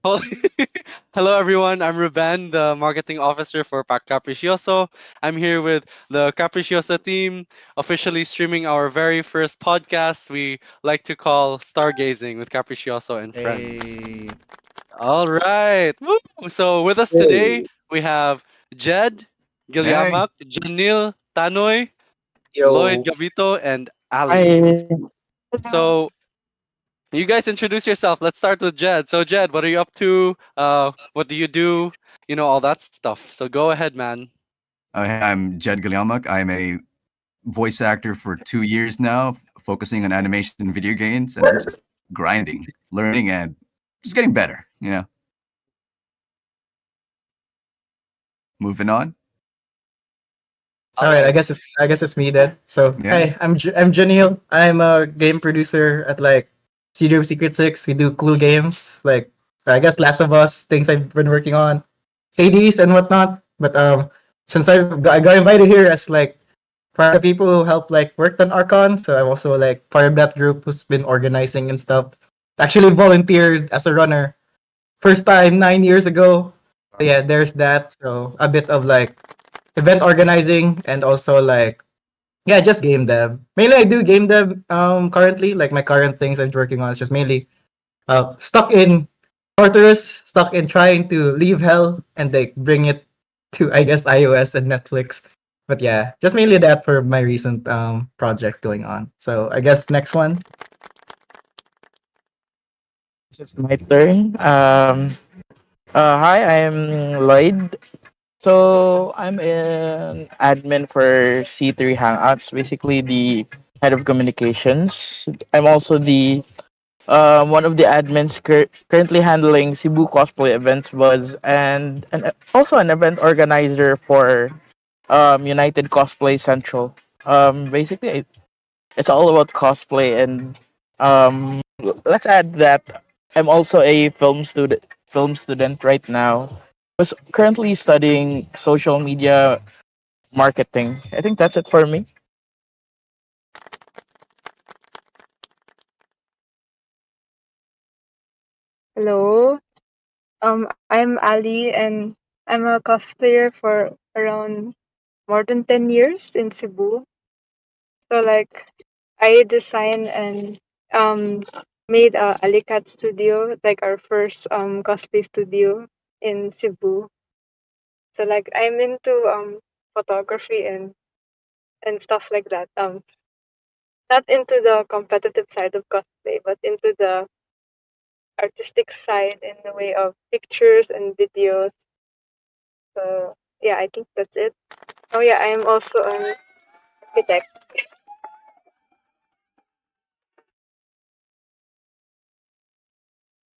Hol- Hello, everyone. I'm Ruben, the marketing officer for Pack Capricioso. I'm here with the Capricioso team, officially streaming our very first podcast we like to call Stargazing with Capricioso and Friends. Hey. All right. Woo! So, with us today, Hey, we have Jed, Hey. Gilyamak, Janil, Tanoy, Lloyd yo, Gavito, and Ali. Hi. So, you guys introduce yourself. Let's start with Jed. So, Jed, what are you up to? What do you do? All that stuff. So, go ahead, man. Hey, I'm Jed Galyamak. I'm a voice actor for 2 years now, focusing on animation and video games, and I'm just grinding, learning, and just getting better. Moving on. All all right. right. I guess it's me then. So Yeah. hey, I'm Janil. I'm a game producer at like Studio Secret Six. We do cool games like I guess Last of Us, things I've been working on, Hades and whatnot. But since I got invited here as like part of the people who helped like worked on Archon, so I'm also like part of that group who's been organizing and stuff. Actually volunteered as a runner first time 9 years ago. So yeah, there's that. So a bit of like event organizing and also like yeah, just game dev. Mainly I do game dev currently. Like my current things I'm working on is just mainly stuck in Tartarus, stuck in trying to leave hell and like bring it to I guess iOS and Netflix. But yeah, just mainly that for my recent project going on. So I guess next one. This is my turn. Hi, I'm Lloyd. So I'm an admin for C3 Hangouts, basically the head of communications. I'm also the one of the admins currently handling Cebu cosplay events was and also an event organizer for United Cosplay Central. Basically, it's all about cosplay and let's add that I'm also a film student right now. Was currently studying social media marketing. I think that's it for me. Hello, I'm Ali and I'm a cosplayer for around more than 10 years in Cebu. So like I designed and um made a Alicat studio, like our first cosplay studio in Cebu. So like I'm into photography and stuff like that. Not into the competitive side of cosplay, but into the artistic side in the way of pictures and videos. So yeah, I think that's it. Oh yeah, I am also an architect.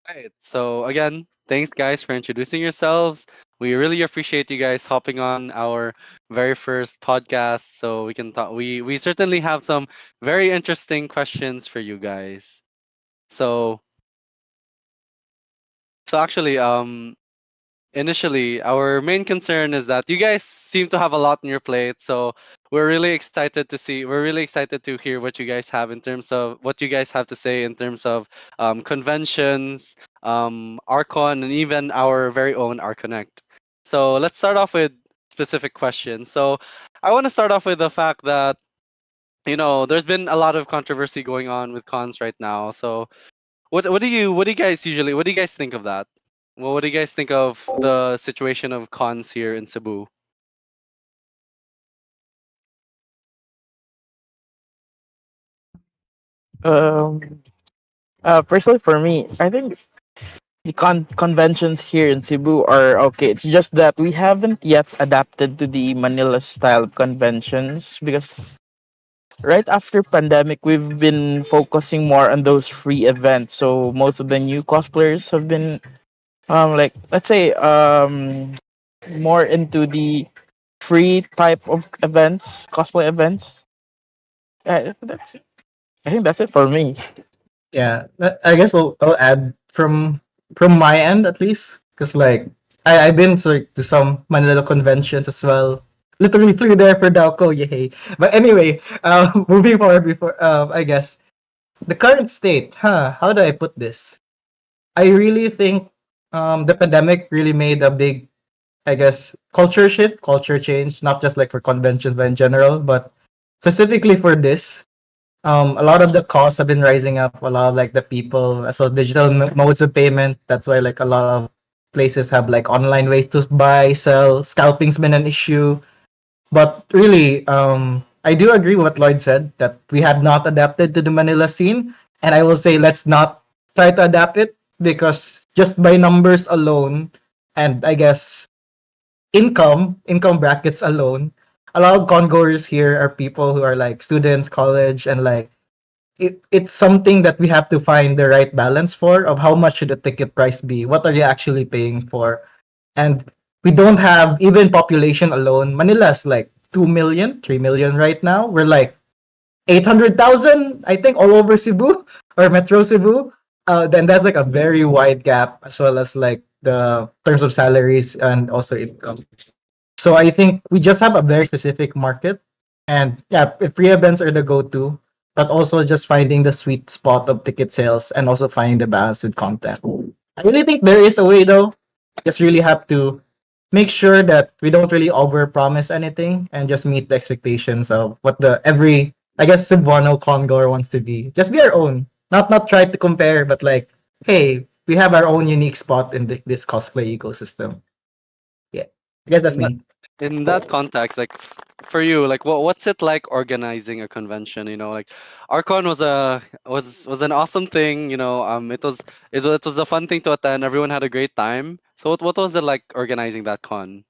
Right. So, again, thanks, guys, for introducing yourselves. We really appreciate you guys hopping on our very first podcast so we can talk. We certainly have some very interesting questions for you guys. So, actually, initially, our main concern is that you guys seem to have a lot on your plate. So we're really excited to hear what you guys have in terms of what you guys have to say in terms of conventions, Archon, and even our very own Arconnect. So let's start off with specific questions. So I want to start off with the fact that there's been a lot of controversy going on with cons right now. So what do you guys think of that? Well, what do you guys think of the situation of cons here in Cebu? Um, Personally for me, I think the conventions here in Cebu are okay. It's just that we haven't yet adapted to the Manila style conventions because right after pandemic we've been focusing more on those free events. So most of the new cosplayers have been like let's say more into the free type of events, cosplay events. I think that's it for me. Yeah, I guess I'll add from my end at least, because like I've been to some Manila conventions as well. Literally flew there for Dalco, yay! But anyway, moving forward before I guess the current state, huh? How do I put this? I really think the pandemic really made a big, I guess, culture shift, culture change, not just like for conventions, but in general, but specifically for this. A lot of the costs have been rising up. A lot of like the people, so digital modes of payment. That's why like a lot of places have like online ways to buy, sell. Scalping's been an issue. But really, I do agree with what Lloyd said that we have not adapted to the Manila scene, and I will say let's not try to adapt it because just by numbers alone, and I guess income brackets alone, a lot of congoers here are people who are like students, college, and like it's something that we have to find the right balance for of how much should the ticket price be? What are you actually paying for? And we don't have even population alone. Manila's like 2 million, 3 million right now. We're like 800,000, I think, all over Cebu or Metro Cebu. Then that's like a very wide gap as well as like the terms of salaries and also income. So I think we just have a very specific market. And yeah, free events are the go-to, but also just finding the sweet spot of ticket sales and also finding the balance with content. I really think there is a way though. Just really have to make sure that we don't really overpromise anything and just meet the expectations of what the every I guess Cebuano Congoer wants to be. Just be our own. Not try to compare, but like, hey, we have our own unique spot in this cosplay ecosystem. Yeah. I guess that's In that, me. in that context, like for you, like what's it like organizing a convention? Like Arcon was an awesome thing. It was a fun thing to attend. Everyone had a great time. So what was it like organizing that con?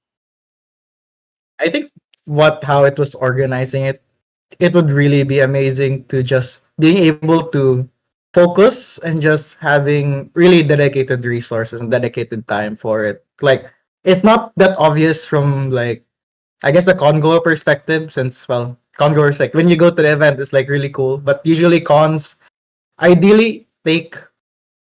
I think what how it was organizing it, it would really be amazing to just being able to focus and just having really dedicated resources and dedicated time for it. Like it's not that obvious from like I guess a congoer perspective since well congoers like when you go to the event it's like really cool. But usually cons ideally take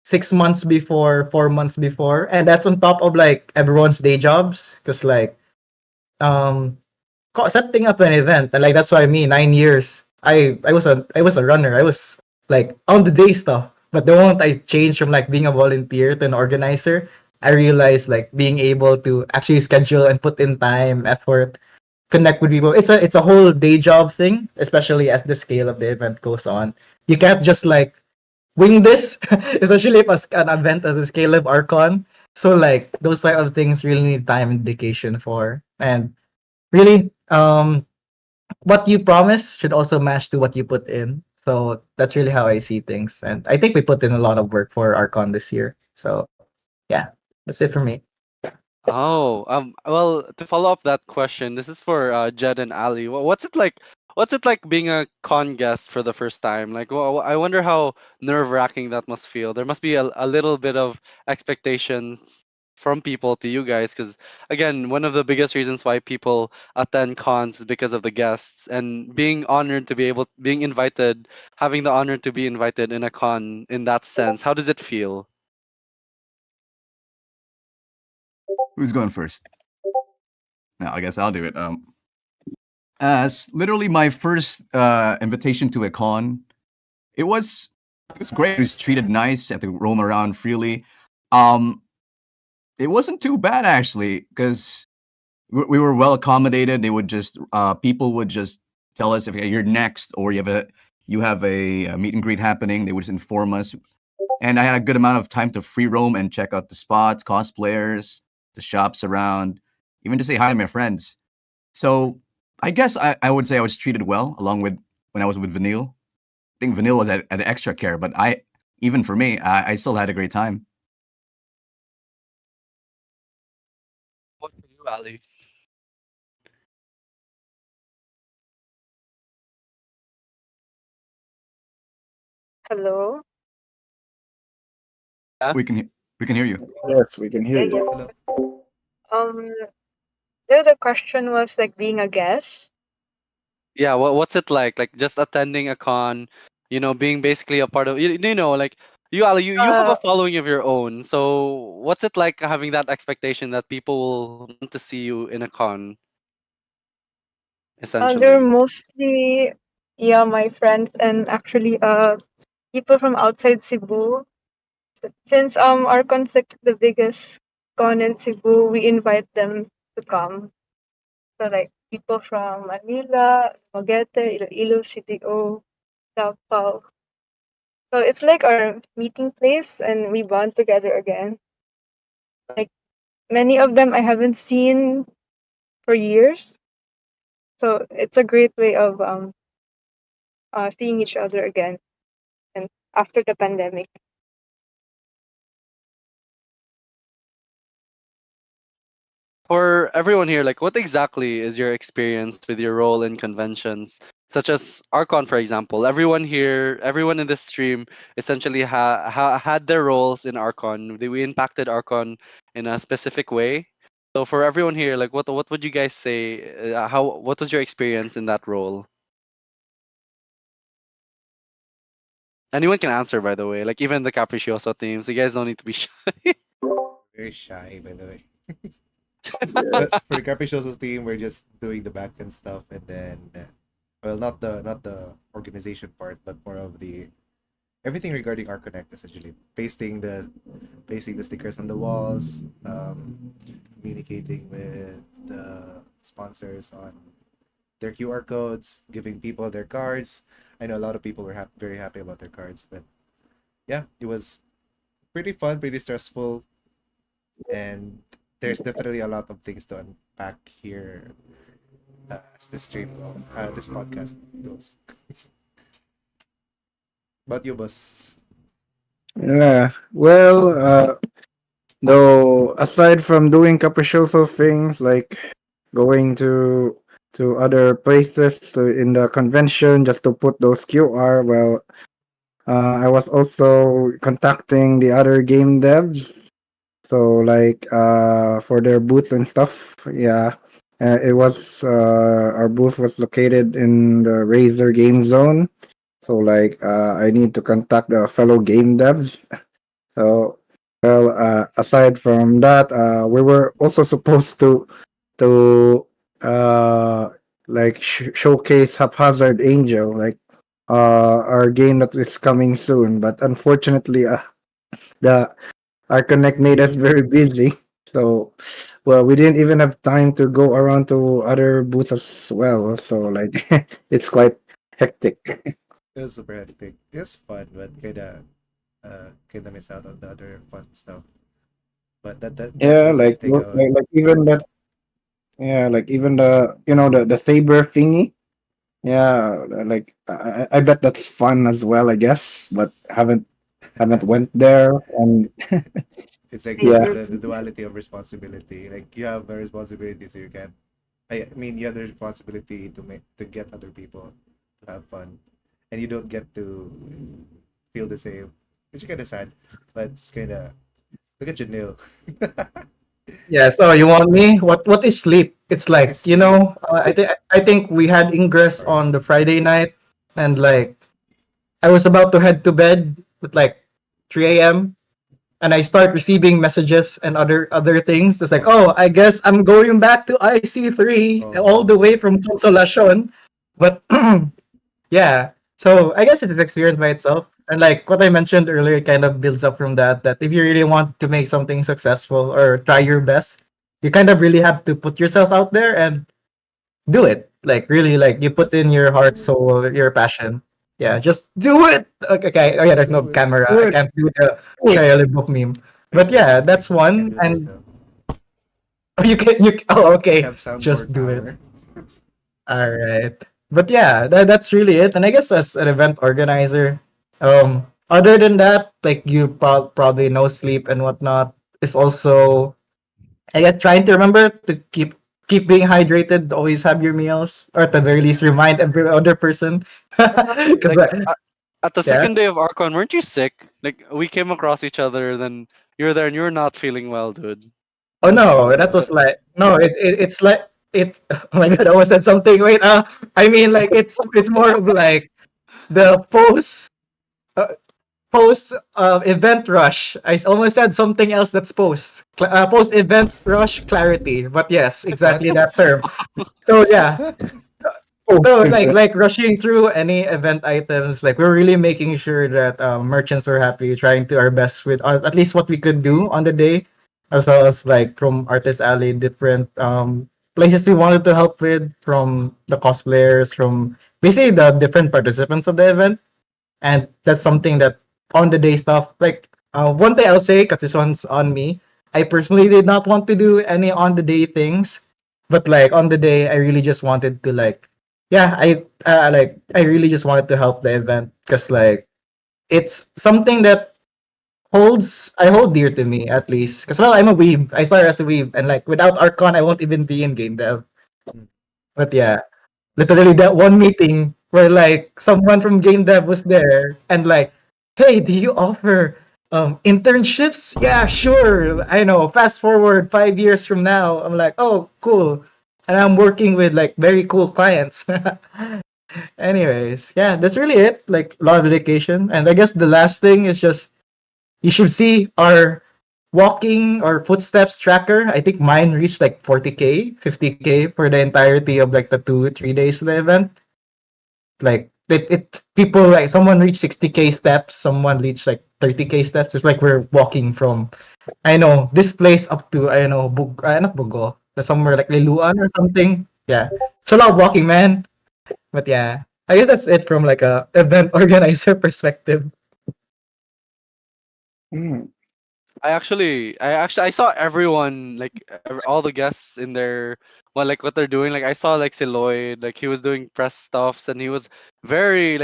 6 months before, 4 months before, and that's on top of like everyone's day jobs. Cause like um setting up an event and like that's what I mean 9 years I was a runner. I was like on the day stuff, but the moment I changed from like being a volunteer to an organizer, I realized like being able to actually schedule and put in time effort, connect with people, it's a whole day job thing, especially as the scale of the event goes on. You can't just like wing this especially if an event as a scale of Archon. So like those type of things really need time and dedication for, and really what you promise should also match to what you put in. So that's really how I see things, and I think we put in a lot of work for Archon this year. So yeah, that's it for me. Oh, well, to follow up that question, this is for Jed and Ali. What's it like? What's it like being a con guest for the first time? Like, I wonder how nerve-wracking that must feel. There must be a little bit of expectations from people to you guys, because again, one of the biggest reasons why people attend cons is because of the guests and being honored to be being invited, having the honor to be invited in a con in that sense. How does it feel? Who's going first? No, I guess I'll do it. As literally my first invitation to a con, it was great. It was treated nice. Had to roam around freely. Um, it wasn't too bad actually, because we were well accommodated. They would just people would just tell us if you're next or you have a meet and greet happening. They would just inform us, and I had a good amount of time to free roam and check out the spots, cosplayers, the shops around, even to say hi to my friends. So I guess I would say I was treated well, along with when I was with Vanille. I think Vanille was at extra care, but even for me, I still had a great time. What for you, Ali? Hello. Yeah. We can hear you. Yes, we can hear Yeah, you. yes. Um, the question was like being a guest. Yeah, what's it like? Like just attending a con, being basically a part of like you Ali, you have a Uh, following of your own. So what's it like having that expectation that people will want to see you in a con, they're essentially? mostly yeah my friends and actually people from outside Cebu. Since our concept is the biggest con in Cebu, we invite them to come. So like people from Manila, Moguete, Iloilo, CTO, Davao. So it's like our meeting place, and we bond together again. Like many of them I haven't seen for years, so it's a great way of seeing each other again and after the pandemic. For everyone here, like, what exactly is your experience with your role in conventions, such as Archon, for example? Everyone here, everyone in this stream, essentially had their roles in Archon. We impacted Archon in a specific way. So for everyone here, like, what would you guys say? What was your experience in that role? Anyone can answer, by the way. Like even the Capriccioso teams, you guys don't need to be shy. Very shy, by the way. But for the Capricciosos team, we're just doing the back end stuff, and then, well, not the organization part, but more of the everything regarding our Connect, essentially pasting the stickers on the walls, communicating with the sponsors on their QR codes, giving people their cards. I know a lot of people were very happy about their cards, but yeah, it was pretty fun, pretty stressful, and there's definitely a lot of things to unpack here as this podcast goes. But you, boss? Yeah. Well, though aside from doing capriccioso things like going to other places in the convention just to put those QR, well, I was also contacting the other game devs. So like for their booths and stuff, yeah. It was our booth was located in the Razer Game Zone. So like I need to contact the fellow game devs. So well, aside from that, we were also supposed to uh like showcase Haphazard Angel, like our game that is coming soon. But unfortunately, the our connect made us very busy. So, well, we didn't even have time to go around to other booths as well. So, like, it's quite hectic. It was super hectic. It was fun, but kinda miss out on the other fun stuff. But that Yeah, doesn't take out. like even that. Yeah, like even the saber thingy. Yeah, like I bet that's fun as well. I guess, but haven't went there. And It's like the, yeah, Saber. the the duality of responsibility. Like you have a responsibility, so you can. I mean, you have the responsibility to get other people to have fun, and you don't get to feel the same, which is kind of sad. But it's kind of look at Janil. Yeah, so you want me? What is sleep? It's like, It's sleep. I think we had It's ingress hard. on the Friday night, and like I was about to head to bed at like 3 a.m. and I start receiving messages and other things. It's like, oh, I guess I'm going back to IC3 Oh all the way no. from Consolacion. But yeah, so I guess it's an experience by itself. And like what I mentioned earlier, it kind of builds up from that. That if you really want to make something successful or try your best, you kind of really have to put yourself out there and do it. Like really, like you put in Just your heart, do it. soul, your passion. Yeah, just do it. Okay, okay. Oh Just yeah, there's no do it. camera. I good, can't do the good. Shia LaBeouf meme. But yeah, that's I can one. do this And though. oh I okay, have soundboard just do it. power. All right. But yeah, that's really it. And I guess as an event organizer, other than that, like you probably no sleep and whatnot, is also I guess trying to remember to keep being hydrated, always have your meals, or at the very least remind every other person. Because Like at the yeah. second day of Archon, weren't you sick? Like we came across each other, then you were there and you were not feeling well, dude. Oh I no, that was was. like no, it's like it. Oh my god, I almost said something. Wait, I mean like it's more of like the uh, post event rush. I almost said something else that's post event rush clarity. But yes, What? exactly that term. So yeah, Oh, So good for like rushing through any event items, like we're really making sure that merchants are happy, trying to our best with at least what we could do on the day, as well as like from Artist Alley, different places we wanted to help with, from the cosplayers, from basically the different participants of the event. And that's something that on the day stuff, like one thing I'll say, because this one's on me, I personally did not want to do any on the day things, but like on the day I really just wanted to like, yeah, I really just wanted to help the event, because like it's something that I hold dear to me, at least, because well, I'm a weeb. I started as a weeb, and like without Archon I won't even be in game dev. Mm. But yeah, literally that one meeting where like someone from game dev was there and like, hey, do you offer internships? Yeah, sure. I know. Fast forward 5 years from now, I'm like, oh, cool. And I'm working with like very cool clients. Anyways, yeah, that's really it. Like a lot of dedication. And I guess the last thing is just you should see our walking or footsteps tracker. I think mine reached like 40K, 50K for the entirety of like the 2, 3 days of the event. Like it people like someone reached 60K steps, someone reached like 30K steps. It's like we're walking from I know this place up to I know not Bugo, but somewhere like Liluan or something. Yeah, it's a lot of walking, man. But yeah, I guess that's it from like a event organizer perspective. Mm. I saw everyone like all the guests in their what they're doing. Like I saw like Siloid, like he was doing press stuffs and he was very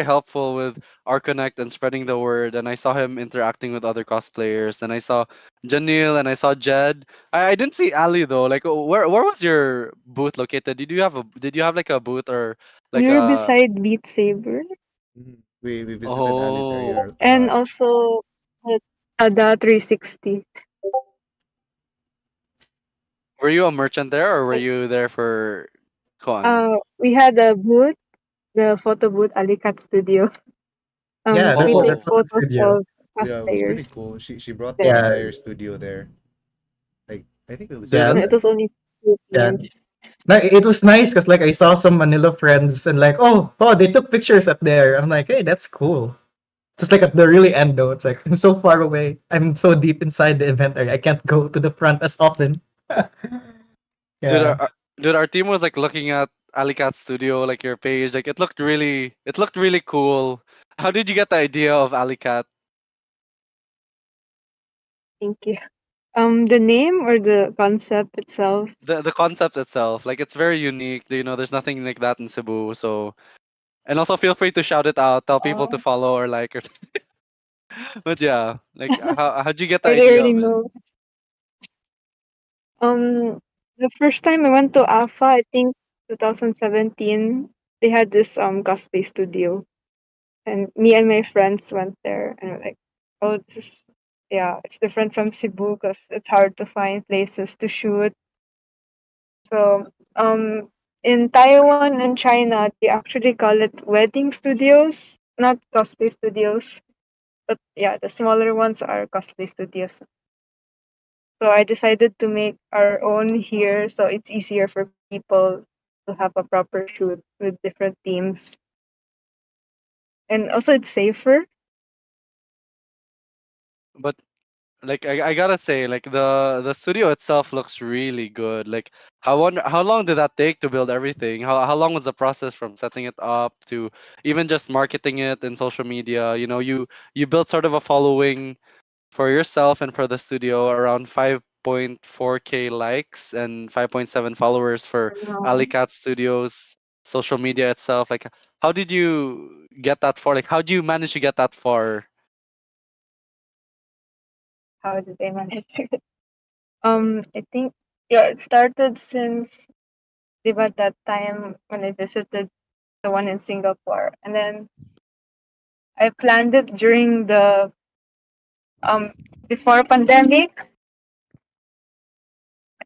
helpful with our connect and spreading the word. And I saw him interacting with other cosplayers. Then I saw Janil and I saw Jed. I didn't see Ali though. Like where was your booth located? Did you have like a booth or like We were a beside Beat Saber Mhm. We visited Ali's oh, area a and lot. also at Ada 360. were you a merchant there or were Like, you there for con? we had a booth, the photo booth, Alicat Studio. Yeah, We that's Oh, take that's the photos studio. of Yeah, it was pretty cosplayers cool. She brought the there. Yeah, entire studio there. Like I think it was did yeah, And it was only yeah. Philippines. Like it was nice because like I saw some Manila friends and like oh they took pictures up there. I'm like hey that's cool. Just like at the really end though, it's like I'm so far away. I'm so deep inside the event area. I can't go to the front as often. Dude, Yeah. our team was like looking at Alicat Studio, like your page. Like it looked really cool. How did you get the idea of Alicat? Thank you. The name or the concept itself? The concept itself, like it's very unique. You know, there's nothing like that in Cebu. So, and also feel free to shout it out, tell people to Uh, follow or like. Or but yeah, like how'd you get the I idea already of it? know. The first time I went to Alpha, I think 2017, they had this cosplay studio, and me and my friends went there, and we're like, oh, this is yeah, it's different from Cebu because it's hard to find places to shoot. So in Taiwan and China, they actually call it wedding studios, not cosplay studios. But yeah, the smaller ones are cosplay studios. So I decided to make our own here so it's easier for people to have a proper shoot with different themes. And also it's safer. But like I gotta say, like the studio itself looks really good. Like how long did that take to build everything? How long was the process from setting it up to even just marketing it in social media? You know, you built sort of a following for yourself and for the studio around 5.4K likes and 5.7 followers for Alicat Studios social media itself. Like how did you get that far? Like how do you manage to get that far? How did they manage it? I think yeah, it started since about that time when I visited the one in Singapore. And then I planned it during the um before pandemic,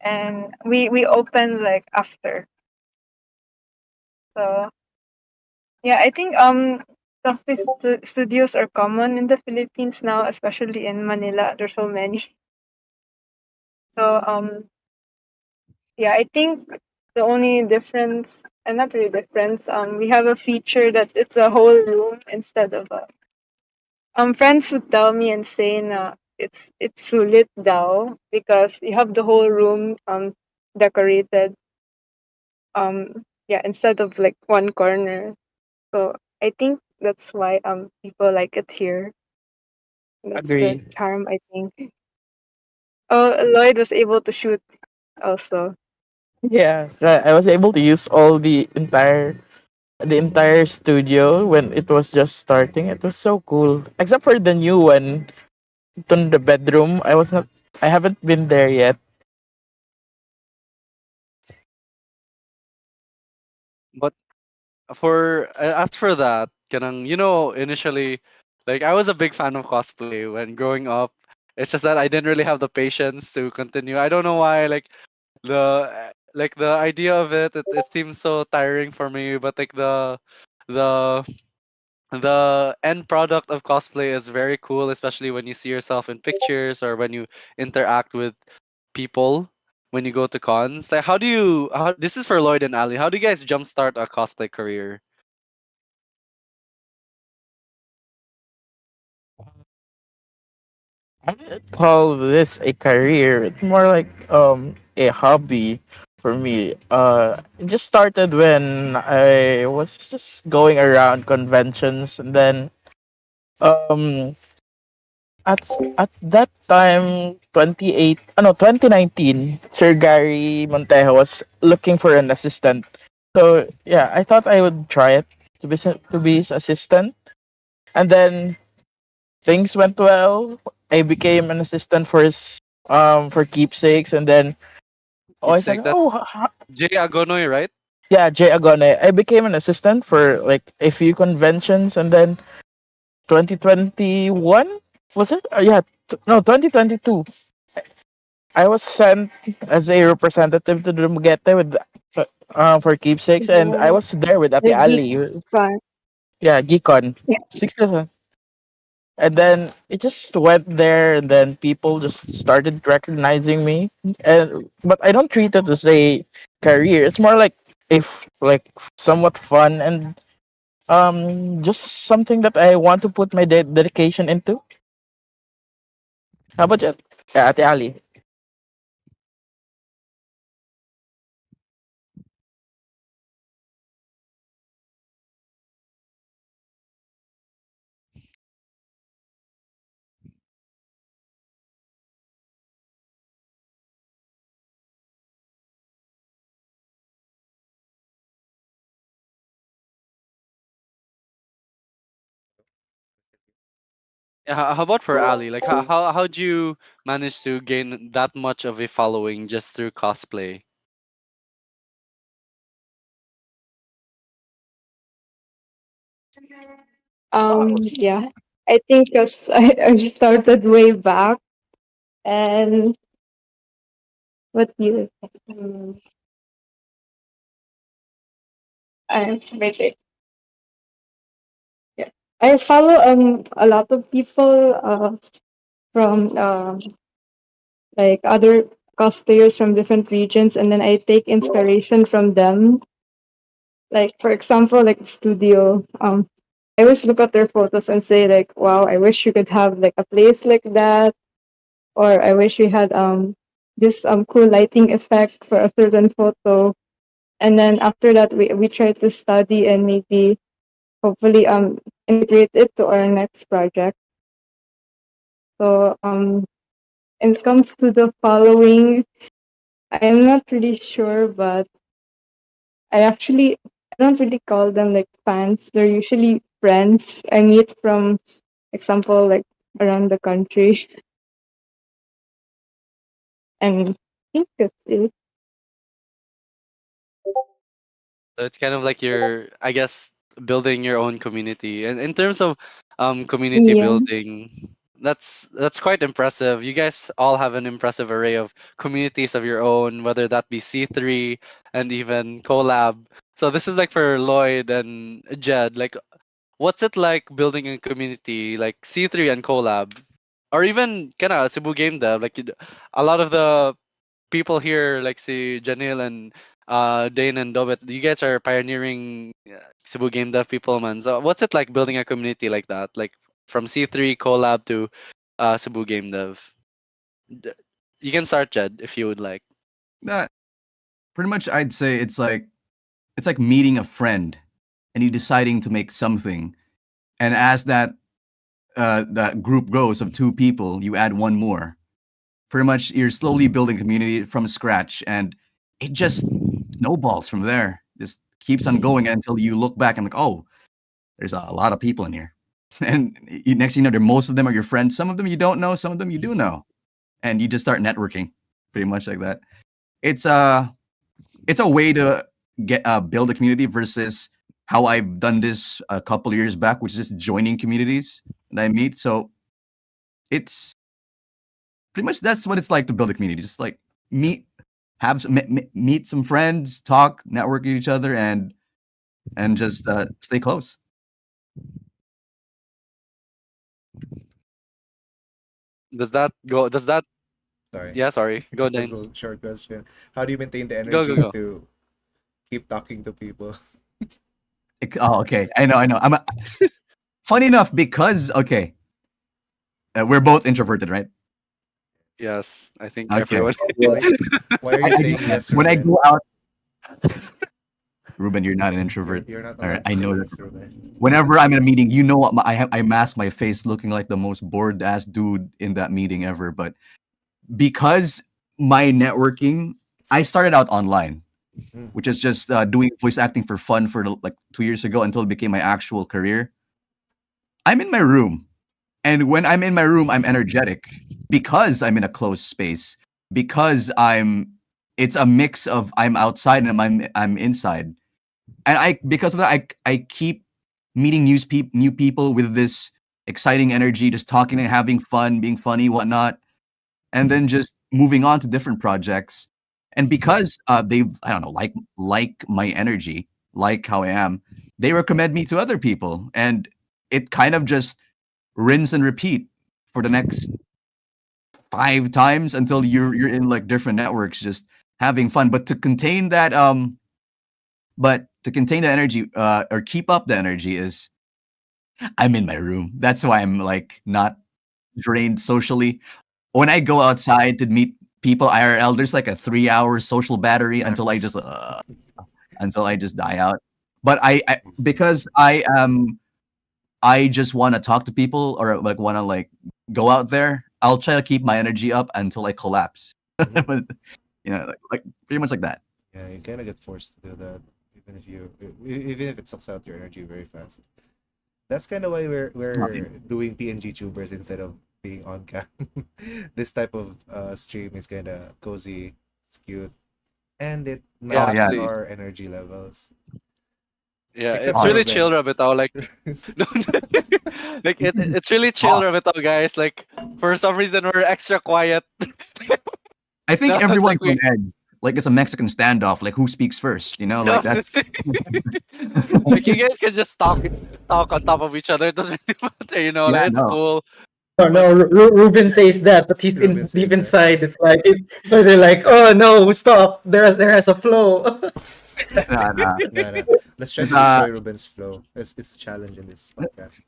and we opened like after. So yeah, I think cosplay studios are common in the Philippines now, especially in Manila. There's so many. So yeah, I think the only difference and not really difference. We have a feature that it's a whole room instead of a. Friends would tell me and say na it's sulit daw because you have the whole room decorated yeah instead of like one corner. So I think that's why people like it here. That's the Agree. charm I think. Oh, Lloyd was able to shoot also. Yeah, I was able to use all the entire studio when it was just starting. It was so cool. Except for the new one, to the bedroom. I haven't been there yet. But as for that, kanang initially, like I was a big fan of cosplay when growing up. It's just that I didn't really have the patience to continue. I don't know why. The idea of it seems so tiring for me. But like the the end product of cosplay is very cool, especially when you see yourself in pictures or when you interact with people when you go to cons. Like, this is for Lloyd and Ali. How do you guys jumpstart a cosplay career? I wouldn't call this a career. It's more like a hobby for me. It just started when I was just going around conventions, and then um at at that time 2019, Sir Gary Montejo was looking for an assistant. So yeah, I thought I would try it to be his assistant, and then things went well. I became an assistant for keepsakes, and then I said, Keepsake, oh that's Jay Agonoy, right? yeah, Jay Agone. I became an assistant for like a few conventions, and then 2021 was it? Yeah, no, 2022. I was sent as a representative to Dumaguete for keepsakes, and I Yeah, was there with Ate the geek Ali. fun. Yeah, Geekon. Yeah. 6 and then it just went there, and then people just started recognizing me, and but I don't treat it as a career. It's more like if like somewhat fun, and just something that I want to put my dedication into. How about you? Yeah, Ate Ali. Yeah, how about for Ali? Like, how'd you manage to gain that much of a following just through cosplay? Yeah, I think because I just started way back and what year? Um, I wait. Yeah. I follow a lot of people from like other cosplayers from different regions, and then I take inspiration from them. Like for example, like studio. I always look at their photos and say like, wow, I wish you could have like a place like that, or I wish we had this cool lighting effect for a certain photo. And then after that, we try to study and maybe hopefully integrate it to our next project. So when it comes to the following, I'm not really sure, but I don't really call them like fans. They're usually friends I meet from example like around the country. And I think that's it. So it's kind of like you're, I guess, building your own community. And in terms of community Yeah. building, that's quite impressive. You guys all have an impressive array of communities of your own, whether that be C3 and even collab. So this is like for Lloyd and Jed. Like, what's it like building a community like C3 and collab, or even kinda Cebu Game Dev? Like, a lot of the people here, like see Janil and Dane and Dobit, you guys are pioneering Cebu game dev people, man. So what's it like building a community like that? Like from C3 collab to Cebu game dev. D- You can start, Jed, if you would like. That pretty much, I'd say it's like meeting a friend and you deciding to make something. And as that group grows of two people, you add one more. Pretty much, you're slowly building community from scratch, and it just snowballs from there. Just keeps on going until you look back and like, oh, there's a lot of people in here. And next thing you know, most of them are your friends. Some of them you don't know, some of them you do know, and you just start networking, pretty much like that. It's it's a way to get build a community versus how I've done this a couple of years back, which is just joining communities that I meet. So it's pretty much that's what it's like to build a community. Just like meet, have some, meet some friends, talk, network with each other, and just stay close. Does that go? Does that? Sorry. Yeah, sorry. Go, That's Dane. a short question. How do you maintain the Go, go, energy go. to keep talking to people? Oh, okay. I know. I know. Funny enough because okay, we're both introverted, right? Yes, I think Okay. everyone. Why, why are you saying yes, When I Ruben? go out, Ruben, you're not an You're, introvert. you're not All right, allowed to I say know that. yes, Ruben. Whenever I'm in a meeting, you know what? I mask my face, looking like the most bored ass dude in that meeting ever. But because my networking, I started out online, Mm. which is just doing voice acting for fun for like 2 years ago until it became my actual career. I'm in my room, and when I'm in my room, I'm energetic because I'm in a closed space. Because it's a mix of I'm outside and I'm inside, and I because of that, I keep meeting new people with this exciting energy, just talking and having fun, being funny, whatnot, and then just moving on to different projects. And because they I don't know like my energy, like how I am, they recommend me to other people, and it kind of just rinse and repeat for the next 5 times until you're in like different networks, just having fun. But to contain the energy or keep up the energy is I'm in my room. That's why I'm like not drained socially. When I go outside to meet people IRL, there's like a 3 hour social battery Max. until I just die out. But I I see. because I just want to talk to people or like want to like go out there. I'll try to keep my energy up until I collapse. Mhm. But, like pretty much like that. Yeah, you kind of get forced to do that, even if it sucks out your energy very fast. That's kind of why we're doing PNG tubers instead of being on cam. This type of stream is kind of cozy, it's cute, and it Yeah, Oh matches yeah. actually, our energy levels. yeah, Except it's for Oh, really Ruben. chill, Rabitao. Like, no, like it's really chill, oh, Rabitao, guys. Like, for some reason, we're extra quiet. I think No, it's like everyone's on we. edge. Like it's a Mexican standoff. Like who speaks first? No, Like that's like you guys can just talk on top of each other. It doesn't really matter, yeah, like it's no. cool. No, But no, Ruben says that, but he's Ruben deep says that. inside. It's like so they're like, oh no, stop. There has a flow. Nah, nah. No, no. Let's try It's, to destroy Ruben's flow. It's a challenge in this podcast.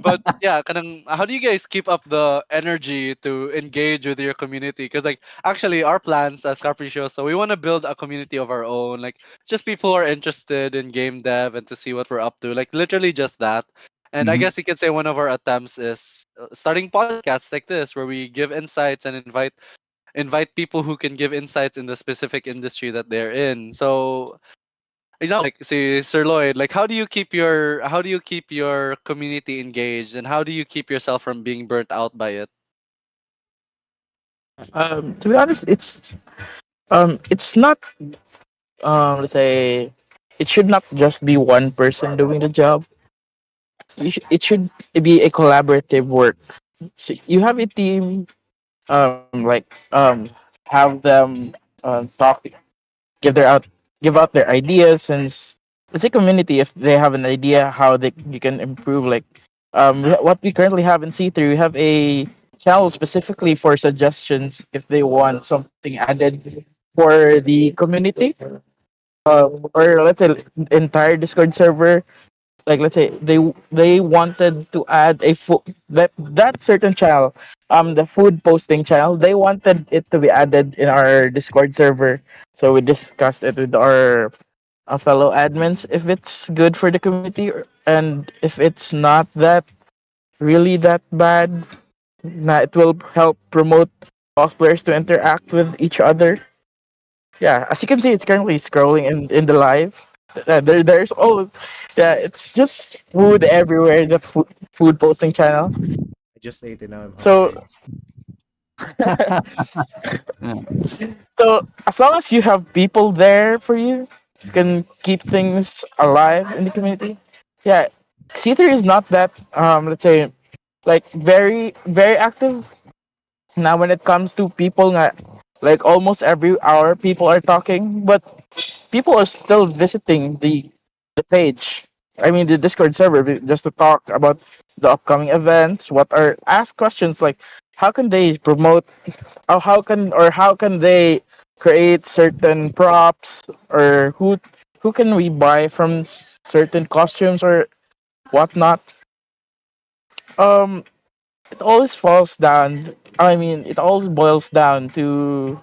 but yeah, kanang, how do you guys keep up the energy to engage with your community? Because like actually our plans as Capriccio, so we want to build a community of our own, like just people who are interested in game dev and to see what we're up to, like literally just that. And I Mhm. guess you could say one of our attempts is starting podcasts like this, where we give insights and invite people who can give insights in the specific industry that they're in. So example like say Sir Lloyd, like how do you keep your community engaged and how do you keep yourself from being burnt out by it? To be honest, it's not let's say it should not just be one person doing the job. It should be a collaborative work. So you have a team, like have them talk, give their out give out their ideas, since it's a community. If they have an idea how they you can improve, like what we currently have in C3, we have a channel specifically for suggestions if they want something added for the community, or let's say entire Discord server. Like let's say they wanted to add a food, that certain channel, the food posting channel, they wanted it to be added in our Discord server. So we discussed it with our fellow admins if it's good for the community, and if it's not that really that bad, it will help promote cosplayers to interact with each other. Yeah, as you can see, it's currently scrolling in the live. There's all, yeah, it's just food everywhere. The food posting channel. I just ate it, now I'm So hungry. Yeah. so as long as you have people there for you, you can keep things alive in the community. Yeah, C3 is not that let's say like very active now when it comes to people. Like almost every hour, people are talking, but people are still visiting the page. I mean the Discord server just to talk about the upcoming events. What are ask questions like how can they promote, or how can they create certain props, or who can we buy from certain costumes or whatnot. Um, it always falls down. I mean, it always boils down to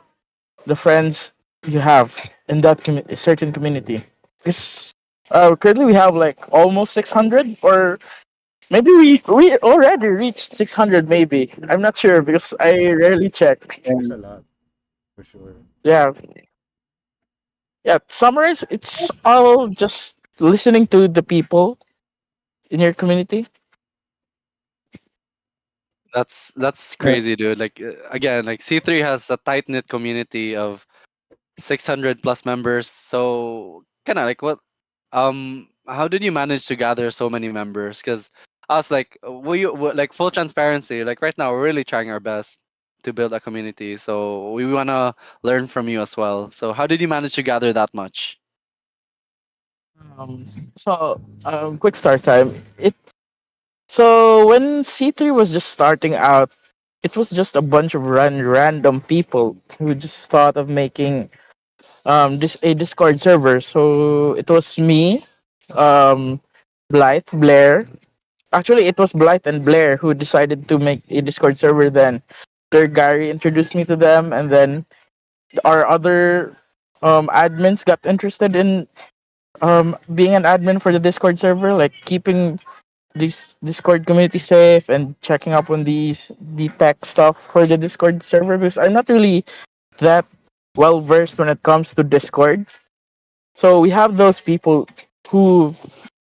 the friends you have in that certain community. Because currently we have like almost 600, or maybe we already reached 600. Maybe I'm not sure because I rarely check. There's a And lot for sure. Yeah, yeah. Summarize. It's all just listening to the people in your community. That's yeah, crazy, dude. Like again, like C3 has a tight knit community of 600 plus members. So kind of like what how did you manage to gather so many members? Because us like like full transparency. Like right now, we're really trying our best to build a community. So we wanna learn from you as well. So how did you manage to gather that much? Um, quick start time. So when C3 was just starting out, it was just a bunch of random people who just thought of making this a Discord server. So it was me, um, Blythe, Blair. Actually, it was Blythe and Blair who decided to make a Discord server. Then, Gary introduced me to them, and then our other admins got interested in being an admin for the Discord server, like keeping this Discord community safe and checking up on the tech stuff for the Discord server, because I'm not really that well versed when it comes to Discord. So we have those people who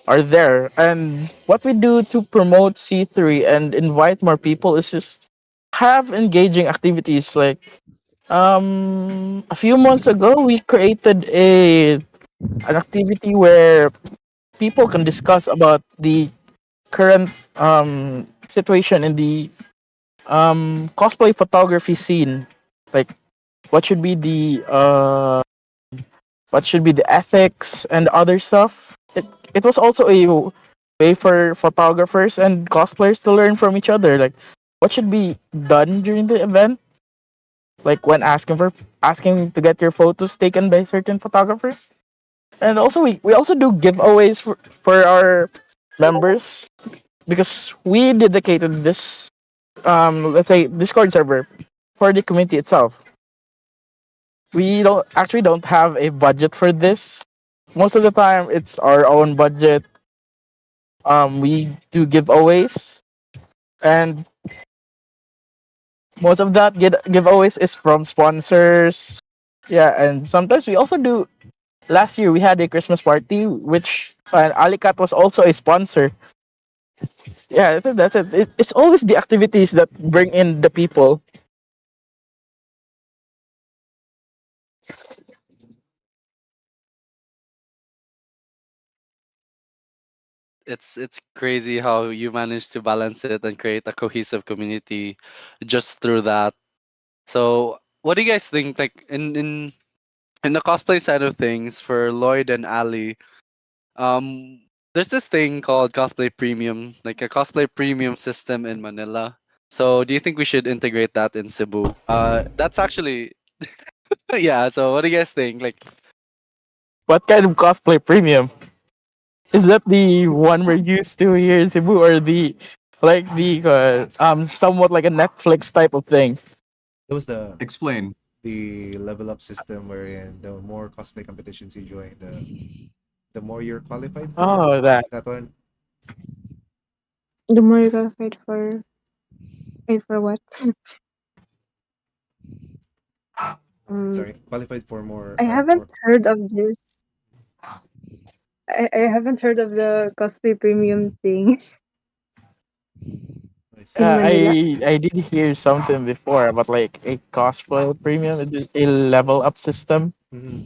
are there, and what we do to promote C3 and invite more people is just have engaging activities. Like a few months ago, we created a an activity where people can discuss about the current situation in the cosplay photography scene, like what should be the ethics and other stuff. It was also a way for photographers and cosplayers to learn from each other, like what should be done during the event, like when asking to get your photos taken by certain photographers. And also we also do giveaways for our members, because we dedicated this let's say Discord server for the community itself. We don't have a budget for this. Most of the time it's our own budget. We do giveaways, and most of that giveaways is from sponsors. Yeah, and sometimes we also do. Last year we had a Christmas party, which Alicat was also a sponsor. Yeah, I think that's it. It's always the activities that bring in the people. It's crazy how you manage to balance it and create a cohesive community just through that. So what do you guys think? Like in the cosplay side of things for Lloyd and Ali, um, there's this thing called cosplay premium, like a cosplay premium system in Manila. So do you think we should integrate that in Cebu? That's actually Yeah. So what do you guys think? Like, What kind of cosplay premium? Is that the one we're used to here in Cebu, or the like the somewhat like a Netflix type of thing? It was the Explain. level up system wherein the more cosplay competitions you join, the more you're qualified for. Oh, that. That one. The more you gotta fight for what? Um, Sorry, qualified for more I haven't more. heard of this. I haven't heard of the cosplay premium thing I see. in Manila. I did hear something before about like a cosplay premium, a level up system. Mm-hmm.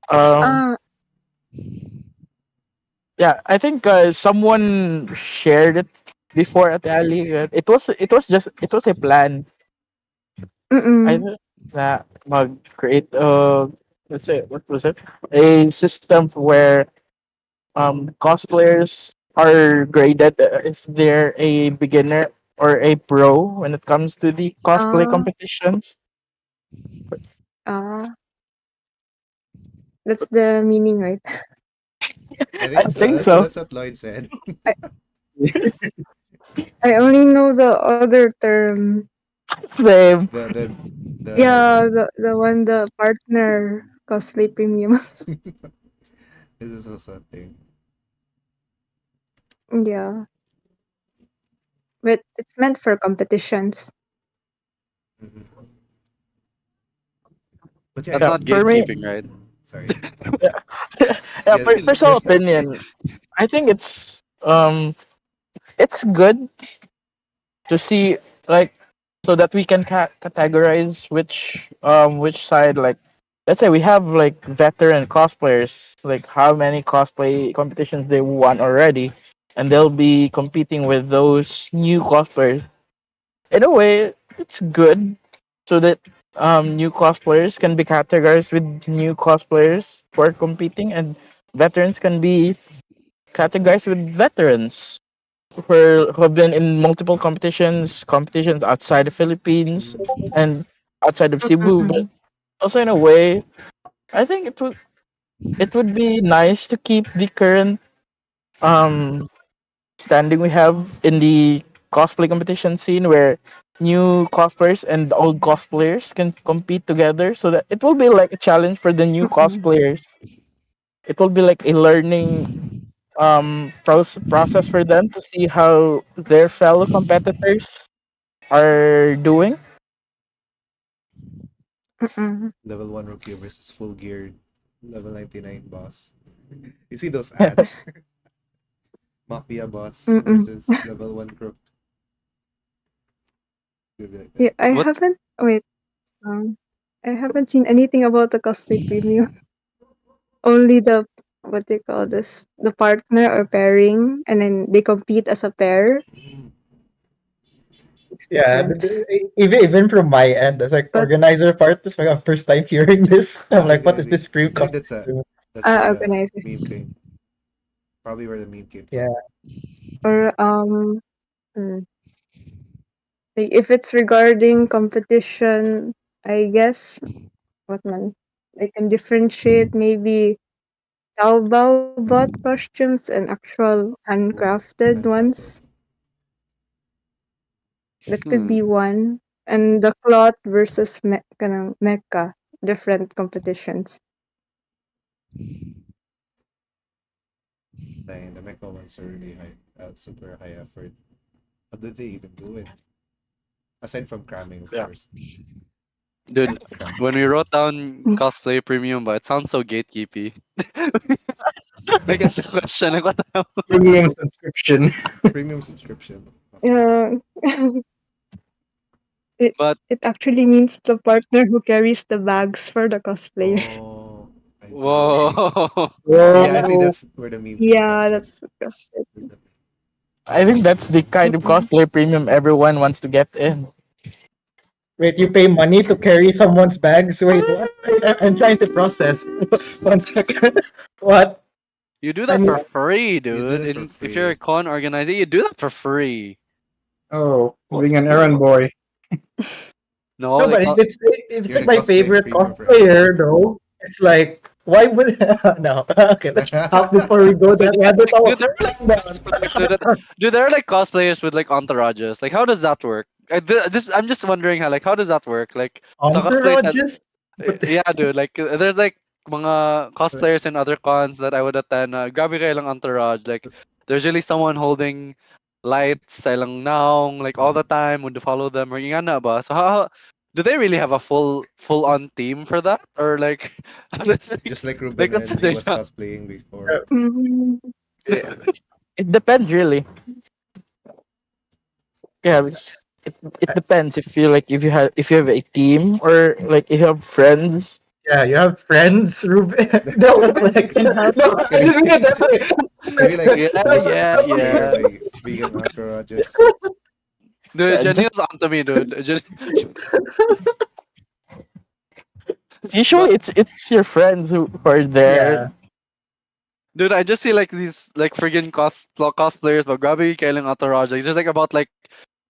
Um, Ah, yeah, I think someone shared it before at Ali. It was a plan. I mm-mm. think that mag create let's say what was it, a system where cosplayers are graded if they're a beginner or a pro when it comes to the cosplay Ah, competitions. ah, that's the meaning, right? I I think so. think so. That's what Lloyd said. I, I only know the other term. Same. The the the Yeah, the one, the partner cosplay premium. this is also a thing. Yeah, but it's meant for competitions. Mm-hmm. But yeah, I that's Yeah, not think for me, gatekeeping, right? sorry. yeah, yeah, Yeah, personal opinion, I think it's good to see, like, so that we can categorize which side, like, let's say we have like veteran cosplayers, like how many cosplay competitions they won already, and they'll be competing with those new cosplayers. In a way, it's good, so that new cosplayers can be categorized with new cosplayers who are competing, and veterans can be categorized with veterans who have been in multiple competitions outside the Philippines mm, and outside of Cebu. But Mm-mm. also in a way, I think it would be nice to keep the current um standing we have in the cosplay competition scene, where new cosplayers and old cosplayers can compete together, so that it will be like a challenge for the new Mm-mm. cosplayers. It will be like a learning process for them to see how their fellow competitors are doing. Mm-mm. level 1 rookie versus full geared level 99 boss. You see those ads? Mafia boss Mm-mm. versus level 1 crook. You'll be like that. Yeah, I What's haven't. Wait. Um, I haven't seen anything about the cosplay premium. Only the, what they call this, the partner or pairing, and then they compete as a pair. Mm. It's Yeah, different. even from my end, as like But organizer part, this is my first time hearing this. I'm like, what is I this scream think cost? that's where the organizer, meme came. Probably where the meme came Yeah, from. or hmm, like if it's regarding competition, I guess what man, I can differentiate maybe Taobao bought costumes and actual handcrafted Handcrafted. ones. That could be hmm. one. And the cloth versus kanang mecha, different competitions. The mecha ones are really high, super high effort. How did they even do it? Aside from cramming, of Yeah. course. Dude, Cramming. when we wrote down cosplay premium, but it sounds so gatekeepy. Like it's a question. Like what the hell? Premium subscription. Premium subscription. Yeah. it But it actually means the partner who carries the bags for the cosplayer. Oh, I see. whoa. Yeah, I think Whoa. that's where the meme came from Yeah, then. that's the cosplay. That's the I think that's the kind of Mm-mm. cosplay premium everyone wants to get in. wait, you pay money to carry someone's bags? Wait, what? I'm trying to process. 1 second. What? You do I that mean, for free, You do dude. it for And if you're a free. con organizer, you do that for free. Oh, being an errand boy. No, No, like but it's You're like the my cosplay favorite premium for everyone. cosplayer though. It's like why would no? Okay, let's stop before we go that rabbit like, hole. dude, there are like Calm down. cosplayers, dude, there are like cosplayers with like entourages. Like, how does that work? This I'm just wondering how does that work? Like, so cosplays at Entourages? But yeah, dude. Like, there's like mga cosplayers in other cons that I would attend. Grabe kayo lang entourage. Like, there's usually someone holding lights, lang naong, like all the time. Would follow them or yung na ba? So do they really have a full on team for that, or like how does Just like like Ruben what's when the he was data? cosplaying before. Mm, It depends really. Yeah, it depends if you like if you have a team or like if you have friends. yeah, you have friends, Ruben. That was like and how no, I Can didn't we, mean it that way. can we like Yeah, boost yeah, cosplayer yeah. by being entourages? Dude, Yeah, Jenny just was onto me, dude. But usually it's your friends who are there. Yeah, dude, I just see like these like friggin' cosplayers, but grabe kailang entourage. Like, there's like about like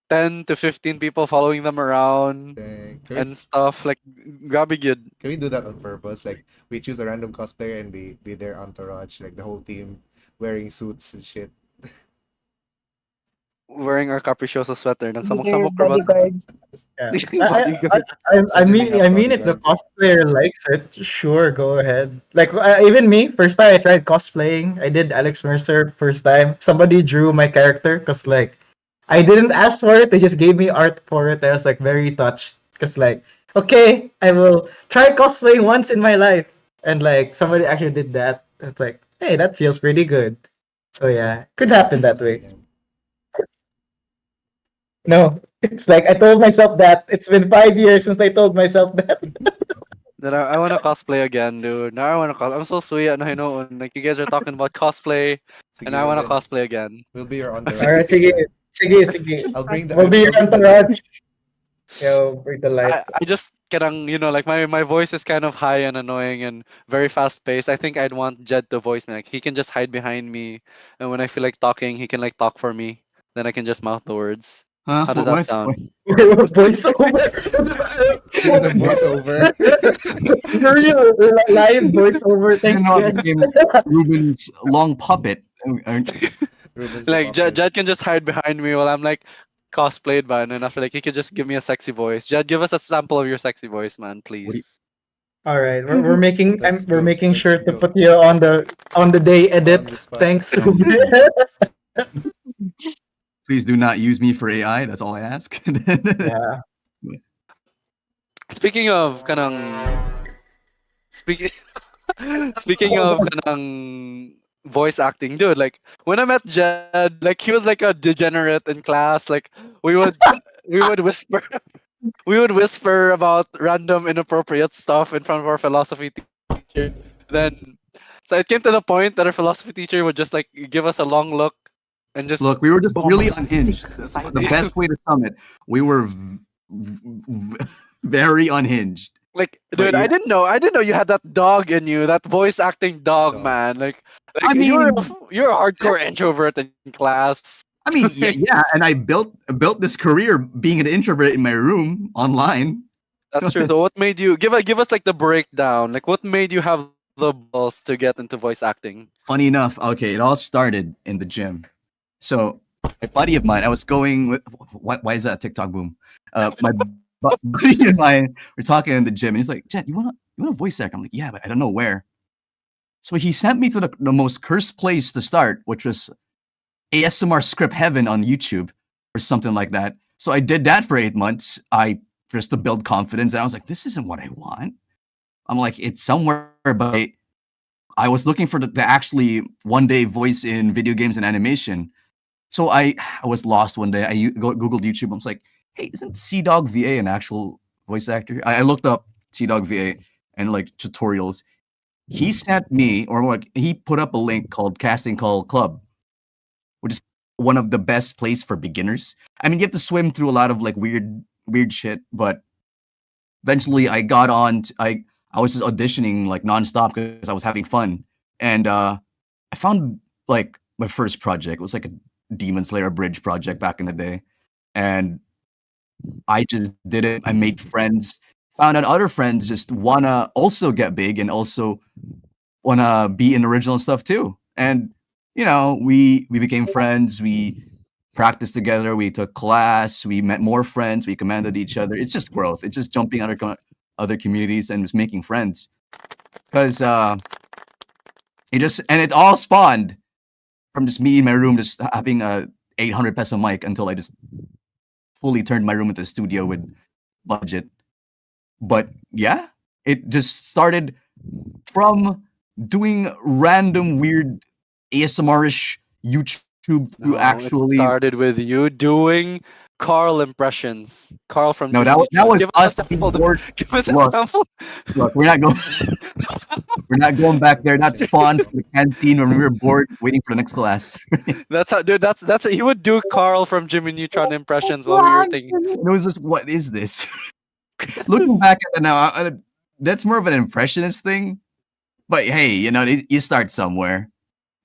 10 to 15 people following them around Dang. and stuff. Like, grabe good. Can we do that on purpose? Like we choose a random cosplayer and be their entourage, like the whole team wearing suits and shit. Wearing our capriccioso sweater. Nang be their samok-samok or ba? bodyguards. yeah. Bodyguards. Suddenly I have mean, if the bodyguards. cosplayer likes it, sure, go ahead. Like even me, first time I tried cosplaying, I did Alex Mercer first time. Somebody drew my character because like I didn't ask for it; they just gave me art for it. I was like very touched because like okay, I will try cosplaying once in my life, and like somebody actually did that. It's like hey, that feels pretty good. So yeah, could happen that way. No, it's like I told myself that it's been 5 years since I told myself that. That I want to cosplay again, dude. Now I want to I'm so sweet. Ano, like you guys are talking about cosplay, and Sige, I want to Ruben. cosplay again. We'll be your Alright, entourage. sige, sige. I'll bring the We'll be your I'll bring the light. entourage. Yo, bring the lights. I just kanang like my voice is kind of high and annoying and very fast paced. I think I'd want Jed to voice me. Like, he can just hide behind me, and when I feel like talking, he can like talk for me. Then I can just mouth the words. Huh? How does that sound? Voiceover. You're the voiceover. For real, live voiceover. I Thanks didn't know I again. became Ruben's long puppet. Ruben's the Like, puppet. Jed can just hide behind me while I'm like cosplayed by, and then after like he could just give me a sexy voice. Jed, give us a sample of your sexy voice, man, please. All right, we're making Let's we're go. making Let's sure to go. put you on the day On edit. the spot. Thanks, Oh. Ruben. Please do not use me for AI. That's all I ask. Yeah. Speaking of kanang speaking speaking of kanang voice acting, dude, like when I met Jed, like he was like a degenerate in class. Like, we would we would whisper we would whisper about random inappropriate stuff in front of our philosophy teacher. Then so it came to the point that our philosophy teacher would just like give us a long look and just Look, we were just really unhinged. The best way to sum it, we were very unhinged. like, But dude, yeah. I didn't know you had that dog in you, that voice acting dog, Dog. man. Like I you're a hardcore introvert in class. I mean, yeah, and I built this career being an introvert in my room online. That's true. So what made you give us like the breakdown? Like, what made you have the balls to get into voice acting? Funny enough, okay, it all started in the gym. So a buddy of mine, I was going with why is that a TikTok boom? My buddy and I were talking in the gym, and he's like, "Jet, you wanna voice act?" I'm like, "Yeah, but I don't know where." So he sent me to the most cursed place to start, which was ASMR Script Heaven on YouTube or something like that. So I did that for 8 months. I just to build confidence, and I was like, "This isn't what I want." I'm like, "It's somewhere," but I was looking for the actually one day voice in video games and animation. So I was lost one day. Googled YouTube. I was like, "Hey, isn't Sea Dog VA an actual voice actor?" I looked up Sea Dog VA and like tutorials. He sent me, or like he put up a link called Casting Call Club, which is one of the best place for beginners. I mean, you have to swim through a lot of like weird shit, but eventually I got on. I was just auditioning like nonstop because I was having fun, and I found like my first project. It was like a Demon Slayer bridge project back in the day, and I just did it. I made friends. Found out other friends just wanna also get big and also wanna be in original stuff too. And we became friends. We practiced together. We took class. We met more friends. We commanded each other. It's just growth. It's just jumping other communities and just making friends. Because it all spawned from just me in my room, just having a 800 peso mic until I just fully turned my room into a studio with budget. But yeah, it just started from doing random weird ASMR-ish YouTube to No, it actually started with you doing Carl impressions. Carl from no, Jimmy that Neutron. was Give us a us sample. being bored. Give us a Look, sample. look, we're not going back there. That spawned from the canteen when we were bored, waiting for the next class. That's how, dude. That's he would do Carl from Jimmy Neutron impressions while we were thinking. And it was just, what is this? Looking back at it now, that's more of an impressionist thing. But hey, you start somewhere.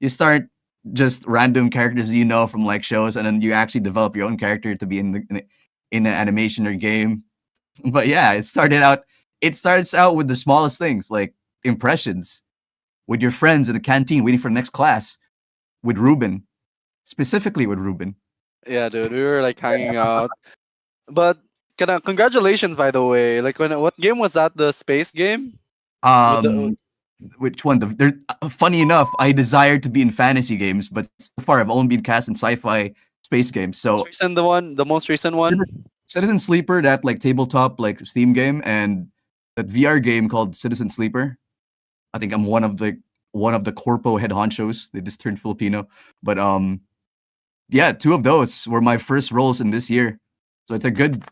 You start just random characters from like shows, and then you actually develop your own character to be in an animation or game. But yeah, It starts out with the smallest things, like impressions with your friends in the canteen, waiting for the next class. With Ruben, specifically with Ruben. Yeah, dude. We were like hanging out. But congratulations, by the way. Like what game was that? The space game? With the Um, which one? Funny enough, I desire to be in fantasy games, but so far I've only been cast in sci-fi space games. most So recent one, the most recent one. Citizen Sleeper, that like tabletop like Steam game, and that VR game called Citizen Sleeper. I think I'm one of the corpo head honchos. They just turned Filipino, but yeah, two of those were my first roles in this year. So it's a good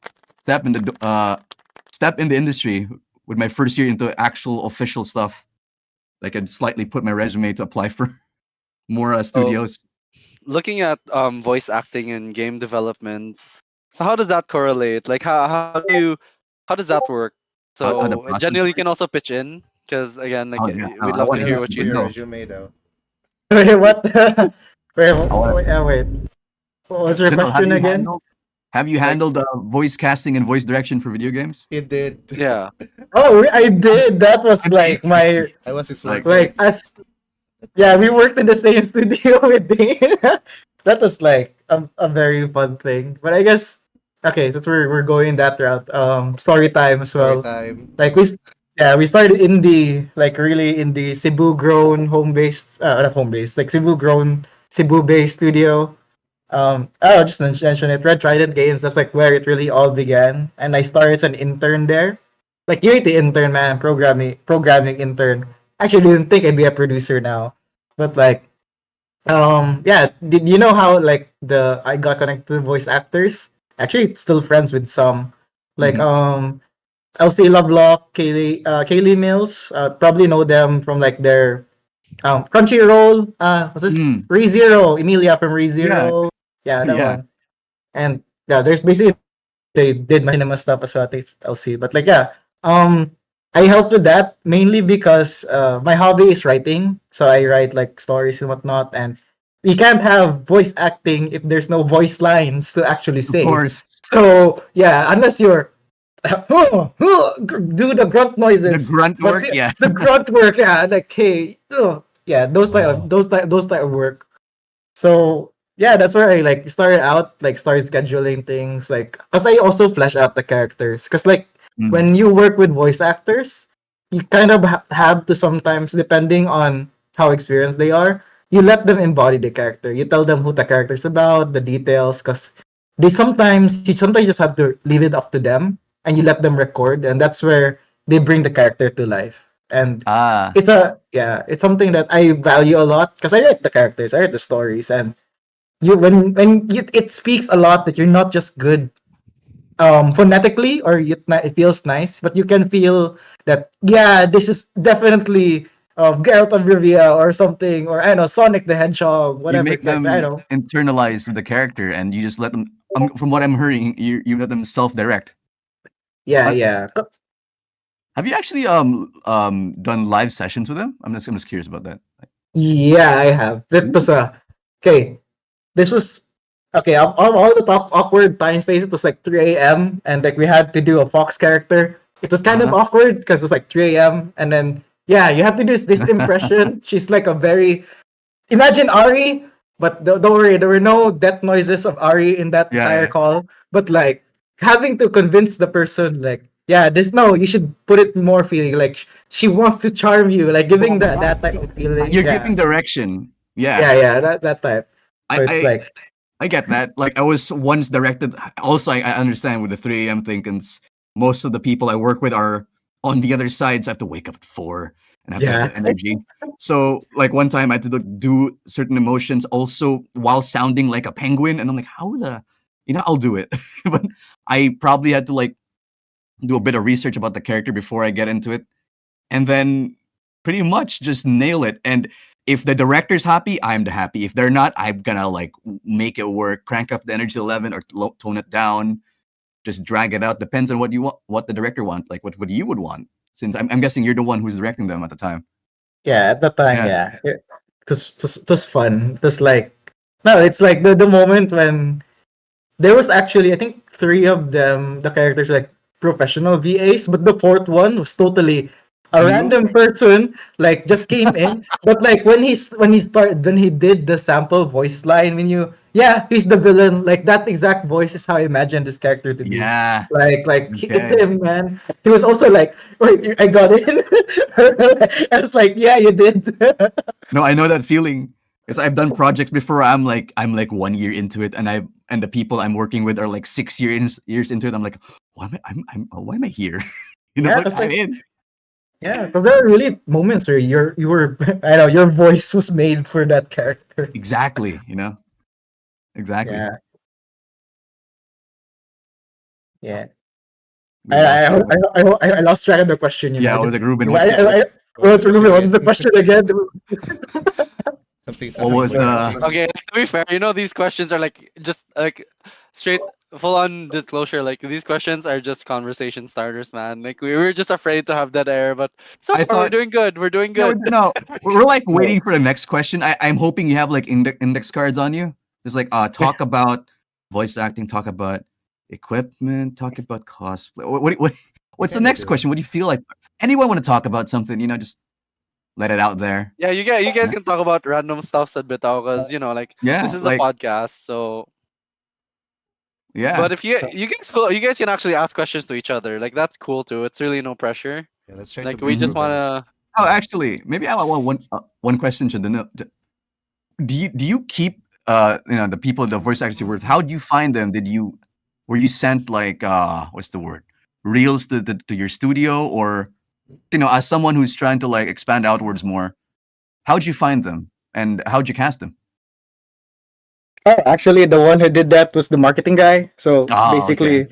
step in the industry with my first year into actual official stuff. I could slightly put my resume to apply for more So studios. looking at voice acting and game development. So how does that correlate? Like how does that work? How the So process generally you works. can also pitch in because again, like Oh yeah, we'd I love to want to Yeah, hear hear that's what from for you you. your think. No, resume though. Wait, what? wait, I want wait, wait. What was your Janelle, question again? have you Like handled voice casting and voice direction for video games? it did. Yeah. Oh, I did. That was like my Interesting. I was his Like, like workmate. as yeah, we worked in the same studio with Dane. That was like a very fun thing. But I guess okay, since we're going that route, story time as Story well. time. Like yeah, we started in the like really in the Cebu grown home based not home based, like Cebu grown Cebu based studio. I'll just mention it. Red Trident Games. That's like where it really all began, and I started as an intern there, like Unity intern, man, programming intern. Actually, didn't think I'd be a producer now, but like, yeah. Did you know how like the I got connected to voice actors? Actually, still friends with some, like mhm. LC Lovelock, Kaylee Mills. Probably know them from like their Crunchyroll. What's this? Mm, ReZero, Emilia from yeah, ReZero. Yeah, that yeah. one. And yeah, there's basically they did machinima stuff as well at LC. But like yeah, um, I helped with that mainly because my hobby is writing, so I write like stories and whatnot, and we can't have voice acting if there's no voice lines to actually Of say. course, So yeah, unless you're do the grunt the noises, grunt but work. Yeah. the grunt work, yeah, like hey, yeah, those type of work. So yeah, that's where I like started out, like started scheduling things, like because I also flesh out the characters. Because like Mm, when you work with voice actors, you kind of have to sometimes, depending on how experienced they are, you let them embody the character. You tell them who the character's about, the details, because you sometimes just have to leave it up to them, and you let them record, and that's where they bring the character to life. And ah, it's something that I value a lot because I like the characters, I like the stories, and it speaks a lot that you're not just good phonetically or it feels nice, but you can feel that yeah, this is definitely Geralt of Rivia or something, or I don't know, Sonic the Hedgehog, you whatever make character, I them don't know. internalize the character, and you just let them. From what I'm hearing, you let them self-direct. Yeah, Uh, yeah. have you actually done live sessions with them? I'm just curious about that. Yeah, I have. That was a okay. This was Okay, all the awkward time space. It was like 3 a.m. and like we had to do a Fox character. It was kind of Uh-huh. awkward because it was like 3 a.m. and then yeah, you have to do this impression. She's like a very imagine Ari, but don't worry, there were no death noises of Ari in that Yeah, entire yeah. call. But like having to convince the person, like, yeah, this no, you should put it more feeling like she wants to charm you, like giving that type of feeling. You're Yeah, giving direction. Yeah. yeah, that type. I, So it's I like, I get that. Like I was once directed. Also, I understand with the 3 a.m. thing, because most of the people I work with are on the other side, so I have to wake up at 4 and I have to have yeah, the energy. So, like one time, I had to do certain emotions also while sounding like a penguin, and I'm like, how the, I'll do it, but I probably had to like do a bit of research about the character before I get into it, and then pretty much just nail it. And if the director's happy, I'm the happy. If they're not, I'm gonna like make it work, crank up the energy to 11 or tone it down, just drag it out. Depends on what you want, what the director wants, like what you would want. Since I'm guessing you're the one who's directing them at the time. yeah. At the time, Yeah. yeah, it was fun. It was like no, it's like the moment when there was actually, I think, three of them, the characters were like professional VAs, but the fourth one was totally a You? random person, like just came in. But like when he did the sample voice line, when you yeah, he's the villain. Like that exact voice is how I imagined this character to be. Yeah. It's Okay. him, man. He was also like, wait, I got it. I was like, yeah, you did. No, I know that feeling. Because I've done projects before. I'm like 1 year into it, and the people I'm working with are like 6 years into it. I'm like, why am why am I here? Yeah, But it's I'm like in. yeah, because there are really moments where you were I know your voice was made for that character. Exactly. Exactly. Yeah, yeah. We lost. I lost track of the question. Yeah, I was like, Ruben, I, what I, I, What's the what's question what's again? the question again? Something, what something, was what's the happening? Okay, to be fair, these questions are like just like straight full on disclosure. Like these questions are just conversation starters, man. Like we were just afraid to have that air, but so I far we're thought doing good. We're doing no, good. no. We're like No. waiting for the next question. I'm hoping you have like index cards on you. It's like talk about voice acting, talk about equipment, talk about cosplay. What's the Kinda next do. question? What do you feel like? Anyone want to talk about something? Just let it out there. Yeah, you guys Yeah, can talk about random stuff at Bitaw because like this yeah, is the like podcast. So, yeah. but if you guys can actually ask questions to each other. Like that's cool too. It's really no pressure. Yeah, let's try to Like we bring just Mhm. Ruben's. wanna. Oh, actually, maybe I want one question to the know. Do you keep the people, the voice actors you work with, how do you find them? Were you sent like what's the word, reels to your studio, or as someone who's trying to like expand outwards more, how'd you find them and how'd you cast them? Oh, actually, the one who did that was the marketing guy. So Oh, okay.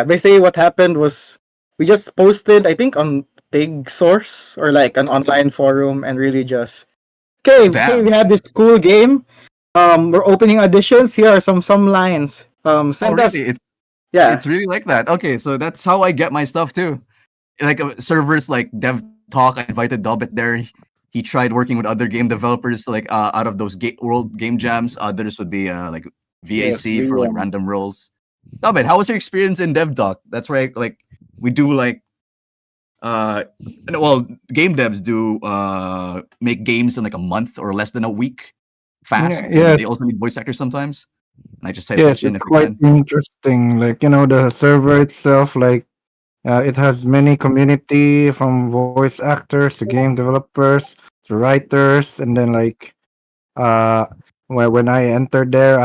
basically what happened was we just posted, I think, on Big Source or like an online forum, and really just okay, hey, we Damn. have this cool game. We're opening auditions. Here are some lines. Oh, Send us. really? It's Yeah, really like that. Okay, so that's how I get my stuff too. Like servers like Dev Talk, I invited Delbit there. He tried working with other game developers, like out of those world game jams. Others would be like yes, VAC for like VM. random roles. Delbit, how was your experience in Dev Talk? That's right. Like we do like uh no, well, game devs do make games in like a month or less than a week, fast, and they Yes, also need voice actors sometimes. And I just try to yes, pitch in it's if we quite can. interesting. Like, the server itself, like, it has many community from voice actors to game developers to writers, and then like, uh, when I entered there,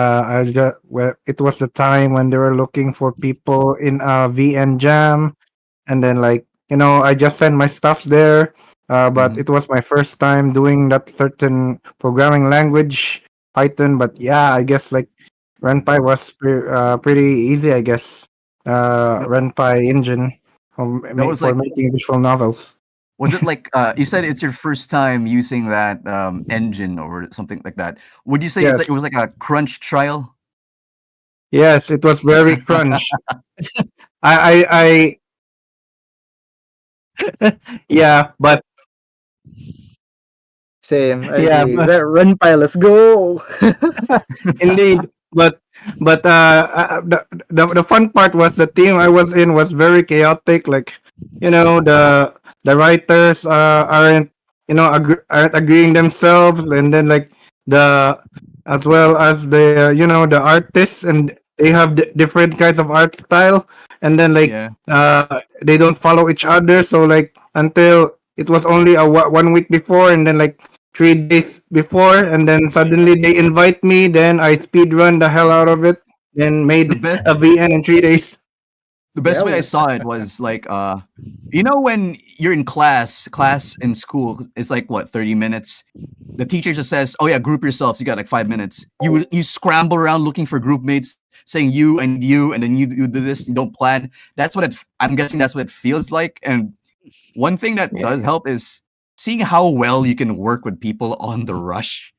it was the time when they were looking for people in VN Jam, and then like, I just sent my stuff there, but Hmm. it was my first time doing that certain programming language, Python. But yeah, I guess like RenPy was pretty easy, I guess. No, RenPy engine that was for like, making visual novels. was it like you said it's your first time using that engine or something like that? Would you say it Yes, was like a crunch trial? yes, it was very crunch. I yeah, but Same, I yeah, agree. Run pile, let's go. indeed. But But the fun part was the team I was in was very chaotic. Like, the writers aren't aren't agreeing themselves, and then like the as well as the artists, and they have different kinds of art style, and then like Yeah. they don't follow each other. So like until it was only 1 week before, and then like 3 days before, and then suddenly they invite me. Then I speed run the hell out of it, then The made best a VN in 3 days. the best Yeah. way I saw it was like when you're in class in school, it's like what, 30 minutes. The teacher just says, "Oh yeah, group yourselves. You got like 5 minutes." You scramble around looking for group mates, saying you, I need you, and then you do this. You don't plan. That's what I'm guessing. That's what it feels like. And one thing that Yeah. does help is seeing how well you can work with people on the rush.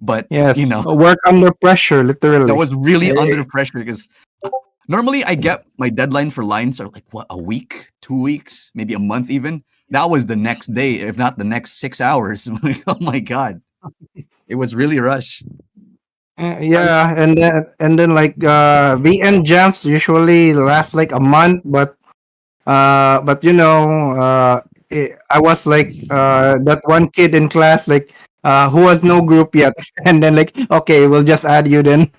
But Yes, work under pressure, that literally. was really Eh, under pressure because normally I get my deadline for lines are like what, a week, 2 weeks, maybe a month even. That was the next day, if not the next 6 hours. Oh my god, it was really rush. Yeah, and then like VN jams usually last like a month, but I was like that one kid in class like who has no group yet, and then like okay, we'll just add you then.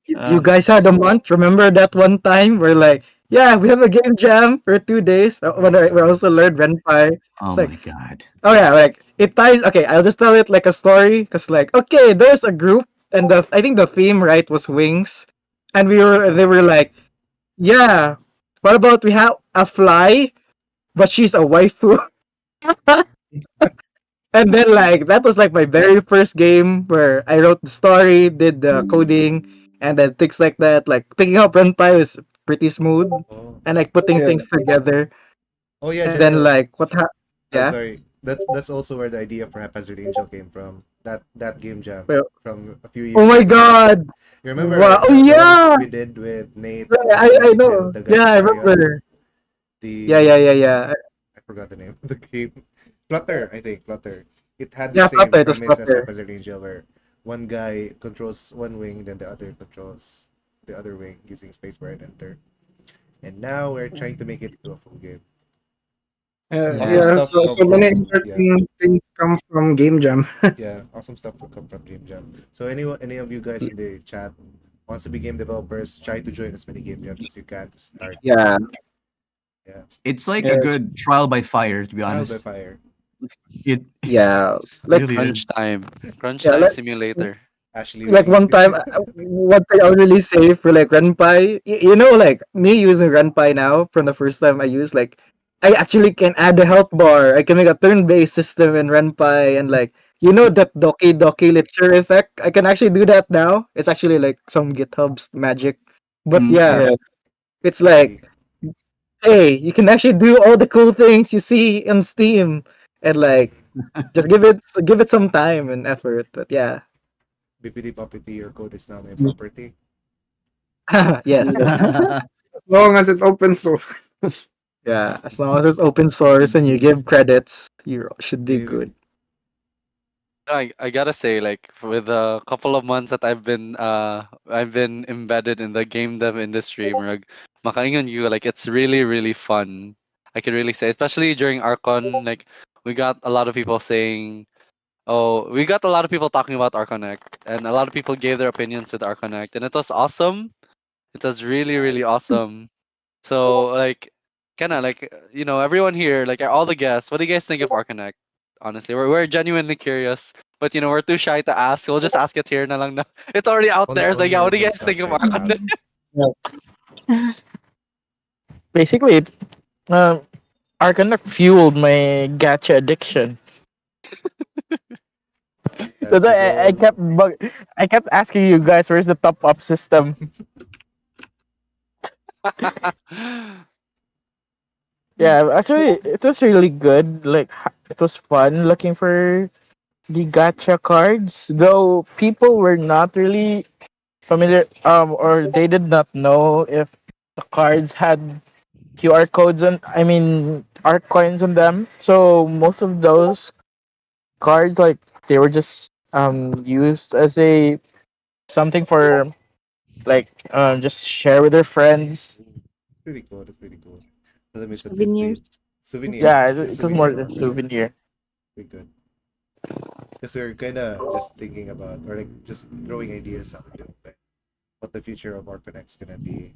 You uh, guys had a month. Remember that one time we're like, yeah, we have a game jam for 2 days. Oh my When we god. also learned Renpai. oh It's like, my god. oh yeah, like it ties. Okay, I'll just tell it like a story, cause like, okay, there's a group, and I think the theme right was wings, and they were like, yeah, what about we have a fly, but she's a waifu. And then like that was like my very first game where I wrote the story, did the coding, and then things like that. Like picking up Renpai is pretty smooth, Oh. and like putting Yeah. things together. Oh yeah, And then Janelle. like yeah. Sorry. That's also where the idea for Haphazard Angel came from. That game jam Well, from a few oh years my ago. god! You remember, Wow! right? Oh The one yeah! we did with Nate, Yeah, I Ricky, and know. the guy Yeah, from I Marion. remember. Yeah, The yeah, yeah, yeah. I forgot the name of the game. Flutter, I think. Flutter. It had the Yeah, same Flutter. It was premise as Flutter. Haphazard Angel, where one guy controls one wing, then the other controls the other wing using spacebar and enter. And now we're trying to make it into a full game. Awesome Yeah. Yeah, stuff so come many from interesting things come from game jam. yeah, awesome stuff will come from Game Jam. So any of you guys in the chat wants to be game developers, try to join as many game jams as you can to start. Yeah. Yeah, It's like a Yeah. good trial by fire, to be Trial by honest. fire. It Yeah. Like really Crunch is. time. Crunch yeah, time like simulator. Ashley like Lee. one time, one thing I'll really say for like Renpai, like me using Renpai now from the first time I used, like I actually can add a health bar. I can make a turn-based system in Renpai, and like that Doki Doki Litter effect. I can actually do that now. It's actually like some GitHub's magic, but yeah, Yeah. it's Actually, like hey, you can actually do all the cool things you see on Steam, and like just give it some time and effort. But yeah, BPD Puppety, your code is now my property. yes. As long as it's open source. Yeah, as long as it's open Open source and you give source. credits, you should be You, good. I gotta say, like with a couple of months that I've been embedded in the game dev industry, Murag, makaingon you, like it's really fun. I can really say, especially during Arcon, like we got a lot of people saying, oh, we got a lot of people talking about Arconnect, and a lot of people gave their opinions with Arconnect, and it was awesome. It was really awesome. So like, kind of like everyone here, like all the guests, what do you guys think of Arconnect? Honestly, we're genuinely curious, but we're too shy to ask. We'll just ask it here na lang na. It's already out there. It's like, only yeah, our what do you Boy guys think Scouts of try to Arconnect? ask. Basically, um, Arcana fueled my gacha addiction. That's That's the why I goal. I kept asking you guys, where's the top up system? Yeah, actually, it was really good. Like, it was fun looking for the gacha cards, though people were not really familiar, or they did not know if the cards had QR codes on, I mean, art coins on them. So most of those cards, like, they were just used as a something for like just share with their friends. Pretty cool. That's pretty cool. For them, it's a Souvenirs. souvenir. Yeah, Yeah, it was more souvenir than or yeah, souvenir. pretty good. Because we're kind of just thinking about or like just throwing ideas out there, like what the future of our Connect's gonna be.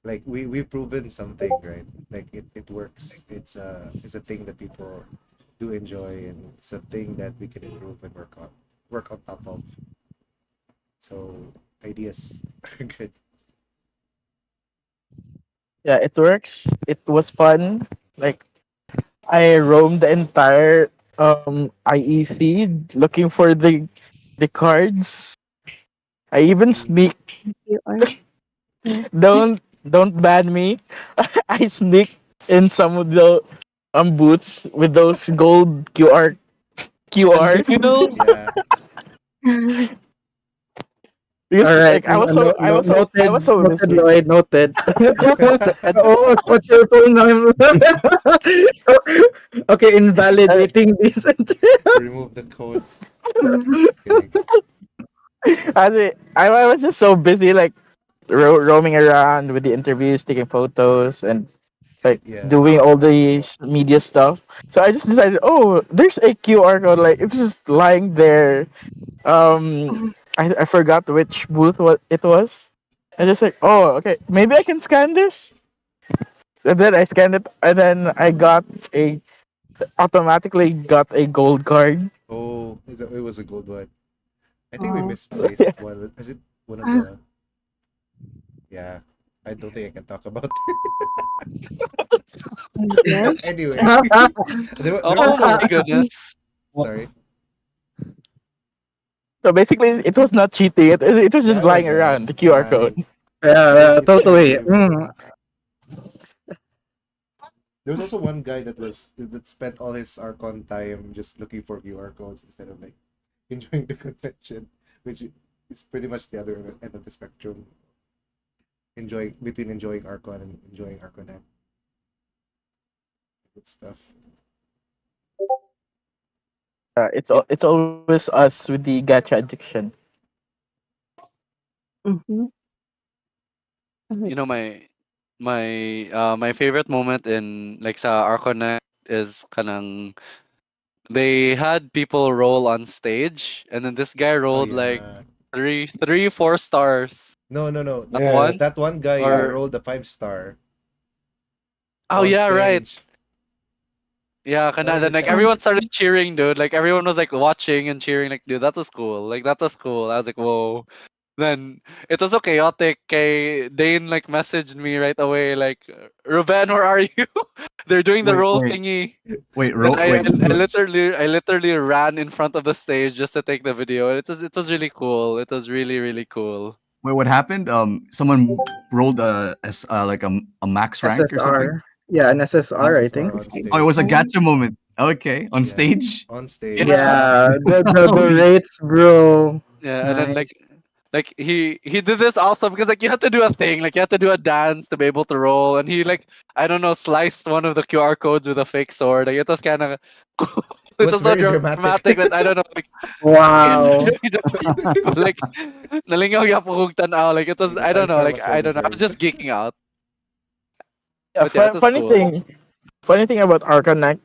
Like we've proven something, right? Like it works. It's a thing that people do enjoy, and it's a thing that we can improve and work on top of. So ideas are good. Yeah, it works. It was fun. Like I roamed the entire IEC looking for the cards. I even sneak. You are. Don't ban me. I sneak in some of the booths with those gold QR Unreal. Yeah. because All right. like I was so Noted, busy. Lloyd. Noted. And What's your full name? Okay, invalidating this. Remove the codes. Kidding. I was just so busy like roaming around with the interviews, taking photos, and like Yeah. doing all the media stuff. So I just decided, oh, there's a QR code. Like it's just lying there. I forgot which booth what it was. I just like, oh, okay, maybe I can scan this. And then I scanned it, and then I got a automatically got a gold card. Oh, it was a gold one. I think we Oh. misplaced one. Is it one of the? Yeah. I don't think I can talk about Yes. But anyway, there Oh also my goodness. sorry. So basically, it was not cheating. It was just Yeah, lying around it's the QR code. fine. Yeah, It's totally. safe. There was also one guy that spent all his Archon time just looking for QR codes instead of like enjoying the convention, which is pretty much the other end of the spectrum. Enjoying Archon and enjoying Arconet. Good stuff. It's always us with the gacha addiction. Mm-hmm. You know my favorite moment in like sa Arconnect is kanang they had people roll on stage and then this guy Oh rolled like yeah. three, 4 stars. No. That Yeah. one? That one guy Or rolled a 5-star oh on yeah, right. stage. Yeah, What kana are then the like everyone chances? started cheering, dude. Like everyone was like watching and cheering, like, dude, that was cool. Like that was cool. I was like, whoa. Then it was so chaotic. Kay Dane like messaged me right away, like, Ruben, where are you? They're doing the Wait, roll wait, thingy. wait, Then roll, wait. I literally ran in front of the stage just to take the video. And it was really cool. It was really, really cool. Wait, what happened? Someone rolled like a max rank or something. SSR. Yeah, an SSR, I SSR think. on Oh, it was a stage. gacha moment. Okay, on Yeah. stage. On stage. Yeah. Yeah, the Holy- rates, bro. Yeah, and then Nice. like he did this also because like you have to do a thing, like you have to do a dance to be able to roll, and he like I don't know sliced one of the QR codes with a fake sword. Like it was kind of cool. It It was was so very dramatic. dramatic that I don't know like it's Wow. really dramatic, but like nalingaw yung pugog tanaw. Like it was The I don't know 5-star like was well I don't know I was deserved. just geeking out. Yeah, But yeah, it was cool. funny thing about Arcanine,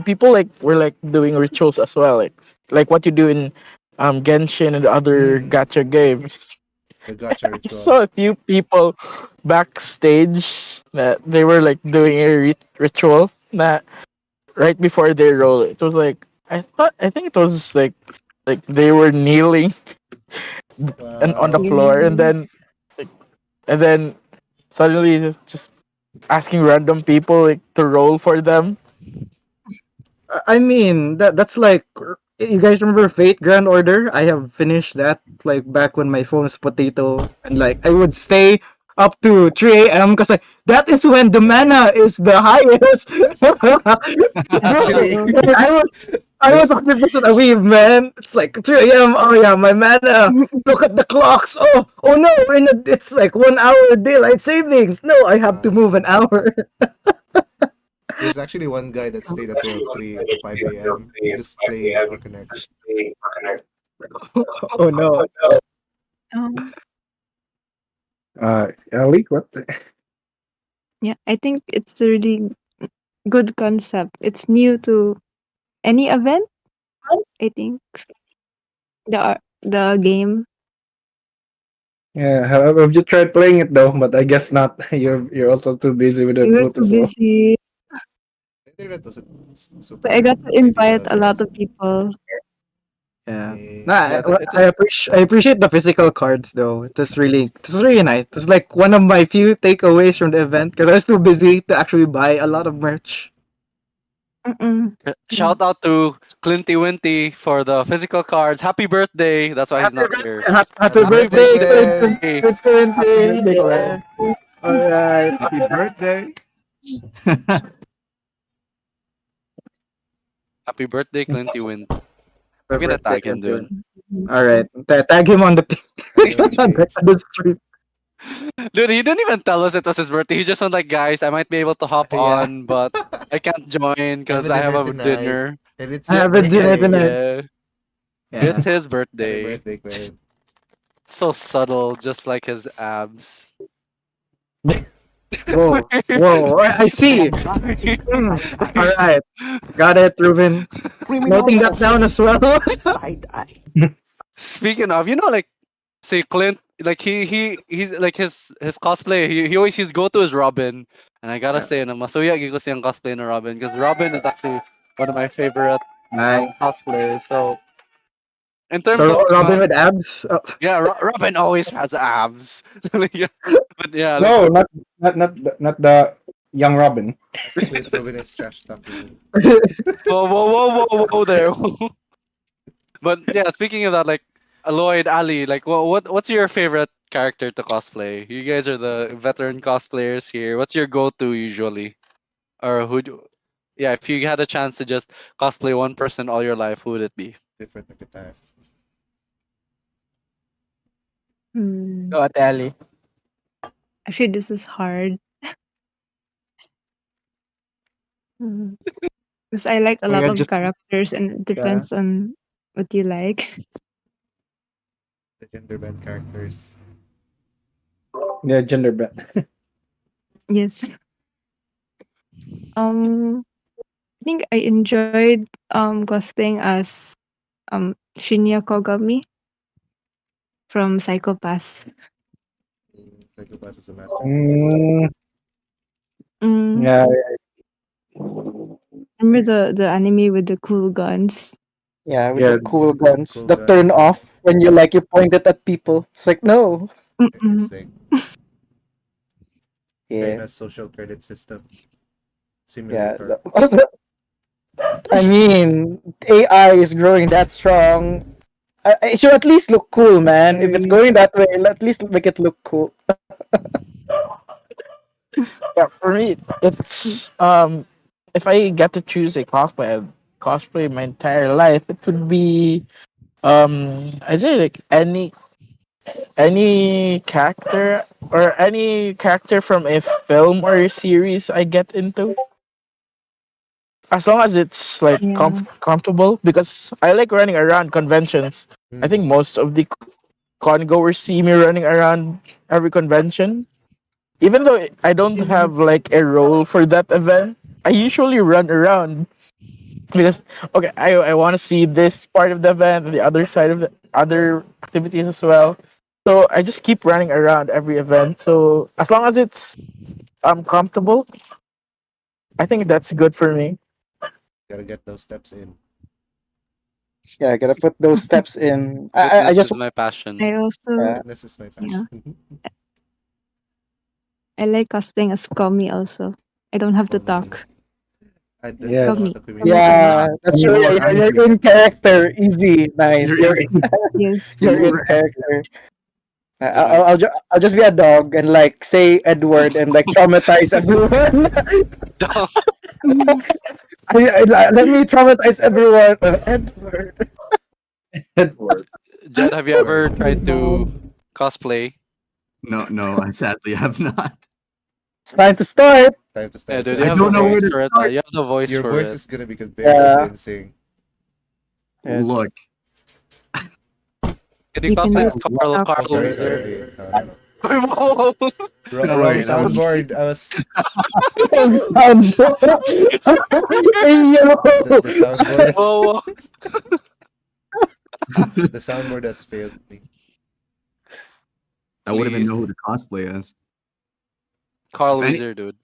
people like were like doing rituals as well, like what you do in Genshin and other Mm. gacha games. The gacha I ritual. saw a few people backstage that they were like doing a ritual that right before they roll. It was like I think it was like they were kneeling and on the Wow. floor, and Mm. then like, and then suddenly just asking random people like to roll for them. I mean, that's like you guys remember Fate Grand Order? I have finished that like back when my phone was potato, and like I would stay up to 3 a.m. because like that is when the mana is the highest. Bro, Actually, Oh. I was 100% awake, man. It's like 3 a.m. Oh yeah, my mana. Look at the clocks. Oh no, it's like 1 hour daylight savings. No, I have to move an hour. there's actually one guy that stayed until 3 to 5 a.m. just playing or connect. Oh no. Um, Ellie, what? yeah, I think it's a really good concept. It's new to any event. I think the game. Yeah, have you tried playing it though? But I guess not. You're also too busy with the We were boot too as well. busy, Internet wasn't but I super got to ideal invite out a there. lot of people. Yeah. Eh, No, Yeah, it I is. appreciate the physical cards though. It was really nice. It's like one of my few takeaways from the event because I was too busy to actually buy a lot of merch. Mm-mm. Yeah. Shout out to Clinty Winty for the physical cards. Happy birthday! That's why he's Happy not here. birthday! Happy Happy Happy birthday, birthday, Glenn! birthday! Happy 2020. birthday, Yeah. Glenn. All right. Happy birthday. Happy birthday, Clinty Winty. I'm Happy gonna birthday, tag him, Quentin. dude. All right. Tag him on the Tag him on the on page. the stream. Dude, he didn't even tell us it was his birthday. He just went like, guys, I might be able to hop Yeah. on, but I can't join I have because a I have dinner a tonight. dinner. And it's I his have a dinner birthday. tonight. Yeah, Yeah. it's his Happy birthday. birthday, Glenn. So subtle, just like his abs. Whoa. Whoa. I see. All right. Got it, Ruben. Noting that down as well. Speaking of, like, say Clint, like he's like his cosplay. He always his go to is Robin, and I gotta Yeah. say, na masuya ko siyang cosplay na Robin because Robin is actually one of my favorite Nice. cosplays. So in terms So of Robin with abs. Oh, yeah, Robin always has abs. So, like, yeah, but yeah, like No, not the young Robin. Wait, Robin is trash talking. whoa there. But yeah, speaking of that, like Lloyd, Ali, like what's your favorite character to cosplay? You guys are the veteran cosplayers here. What's your go-to usually? Or yeah, if you had a chance to just cosplay one person all your life, who would it be? Different every time. Hmm. Go at Ali. Actually, this is hard. Because I like a oh my lot god, of just characters, and it yeah. depends on what you like. The gender bend characters. Yeah, gender bent. Yes. I think I enjoyed cosplaying as Shinya Kogami from Psychopass. Psychopath was a masterpiece. Mm, Mm, yeah, remember the anime with the cool guns? Yeah, with yeah. the cool guns. Cool The turn guns, off when you point it at people. It's like no. Mm-mm. thing. Yeah. China's social credit system Yeah. simulator. I mean, AI is growing that strong. It should at least look cool, man. If it's going that way, at least make it look cool. Yeah, for me, it's if I get to choose a cosplay my entire life, it would be I say like any character or any character from a film or a series I get into. As long as it's like Yeah. comfortable, because I like running around conventions. I think most of the con goers see me running around every convention. Even though I don't Yeah. have like a role for that event, I usually run around because okay, I want to see this part of the event, the other side of the other activities as well. So I just keep running around every event. So as long as it's comfortable, I think that's good for me. Gotta get those steps in. Yeah, I gotta put those steps in. I Fitness just is my passion. I also Fitness is my yeah passion. I like cosplaying as Komi also. I don't have to Comedy. talk. That's Yes. the Komi. auto Komi community. Komi. yeah, that's You right. are You're angry. in character, easy, nice. You're Yes. You're you in were character. Yeah, my I'll just be a dog and like say Edward and like traumatize everyone. dog. Let me traumatize everyone. Edward. Edward. Jed, have you ever tried to cosplay? no, I sadly have not. It's time to start. Time to Yeah, start. dude, So you I have the don't know where voice to for it. start. You have the voice your for voice it. is gonna be very Yeah. convincing. Yeah. Look, Can you You can cosplay look as Carl up. Oh, Carl sorry, Wheezer? sorry. No, no, no. Whoa, No, Wrong wait, that was soundboard. I was Wrong sound. Hey, the soundboard has whoa. the soundboard has failed me. I wouldn't even Please, know who to cosplay as. Carl If any, Weezer, dude.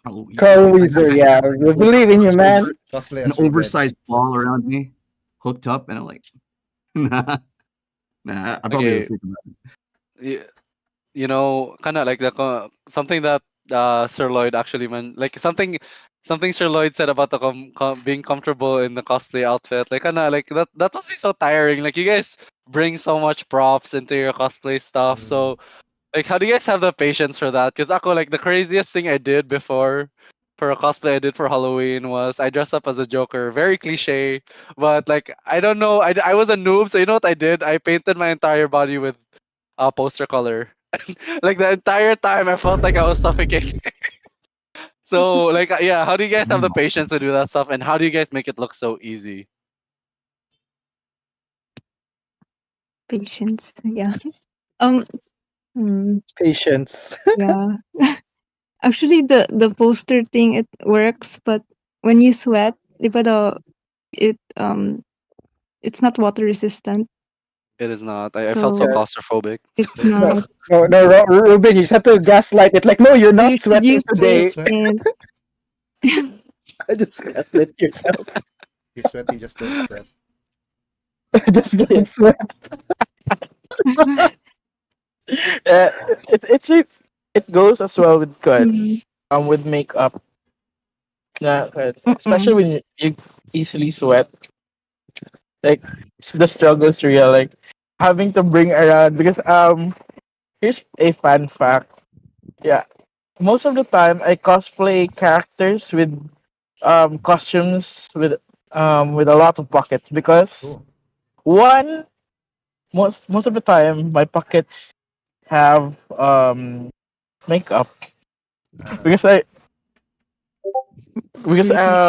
oh, Weezer, Carl dude, Weezer, yeah. We hold believe in you, man. Cosplay an as Red. oversized ball around me, hooked up, and I'm like, nah, nah. I probably would Okay, think about it. kind of like something that Sir Lloyd actually like something Sir Lloyd said about the being comfortable in the cosplay outfit. Like kind of like that must be so tiring. Like you guys bring so much props into your cosplay stuff. Mm. So like, how do you guys have the patience for that? Because ako like the craziest thing I did before. For a cosplay I did for Halloween was I dressed up as a Joker, very cliche, but like I don't know, I was a noob, so you know what I did? I painted my entire body with poster color. Like the entire time, I felt like I was suffocating. So like yeah, how do you guys have the patience to do that stuff, and how do you guys make it look so easy? Patience. Yeah. Um. hmm, Patience. yeah. Actually, the poster thing it works, but when you sweat, di ba it it's not water resistant, It is not. I felt so so Yeah. claustrophobic. it's That's No, not. no, Ruben, you just have to gaslight it. Like, no, you're So not you should sweating use you're not tape today. sweat. and Just gaslight yourself. You're sweaty, just don't sweat. Just don't sweat. Uh, it goes as well with mm, with makeup. Yeah, especially mm-mm. when you easily sweat. Like the struggle is real. Like having to bring around because here's a fun fact. Yeah, most of the time I cosplay characters with costumes with a lot of pockets because Cool. one most of the time my pockets have makeup Uh, because I because Retouch.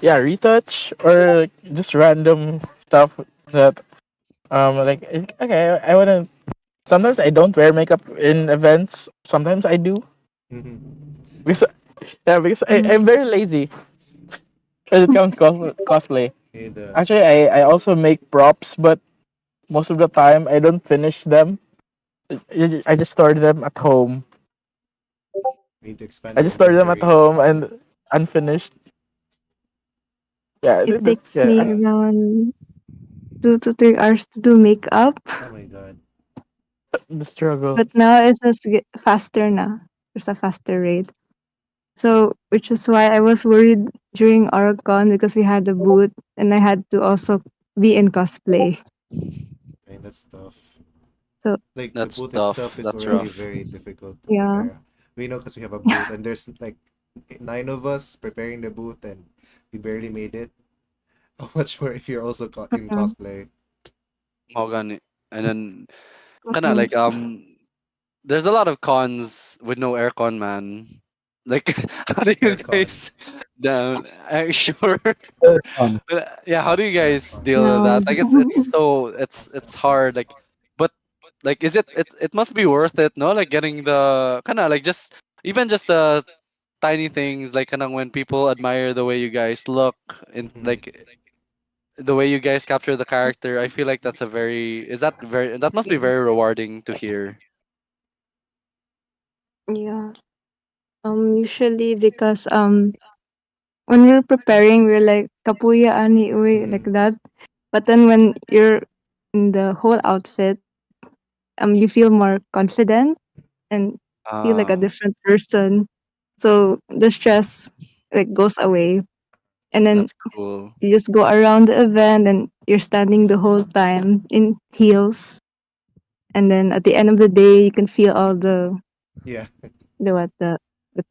yeah, retouch or just random stuff that like okay, I wanna. Sometimes I don't wear makeup in events. Sometimes I do mhm. because yeah, because Mm, I'm very lazy when it comes to cosplay. Hey, the Actually, I also make props, but most of the time I don't finish them. I just store them at home. need to expand I your just store them at inventory. home and unfinished. Yeah, it takes yeah, me around 2 to 3 hours to do makeup, Oh my god. the struggle. but now it's just faster now. There's a faster rate. So, which is why I was worried during Oricon because we had a booth and I had to also be in cosplay. Okay, that's tough. So, Like the That's booth tough. itself is That's already rough. very difficult to yeah. prepare. We know because we have a booth and there's like 9 of us preparing the booth and we barely made it. How much more if you're also in Mm-mm. cosplay? Mga And then kind of Mm-mm. like there's a lot of cons with no aircon, man. Like, how do you Aircon. guys down? Sure. Fun. Yeah, how do you guys Aircon. deal with No. that? Like, it's hard. Like, but like, it must be worth it, no? Like getting the kind of like just even just the tiny things, like kind of when people admire the way you guys look and Mhm. like the way you guys capture the character. I feel like that's a very that must be very rewarding to hear. Yeah. Usually because when we're preparing, we're like kapuya ani uy like Mhm. that. But then when you're in the whole outfit, you feel more confident and feel like a Ah, different person. So the stress like goes away, and then that's cool. you just go around the event and you're standing the whole time in heels. And then at the end of the day, you can feel all Yeah. the what the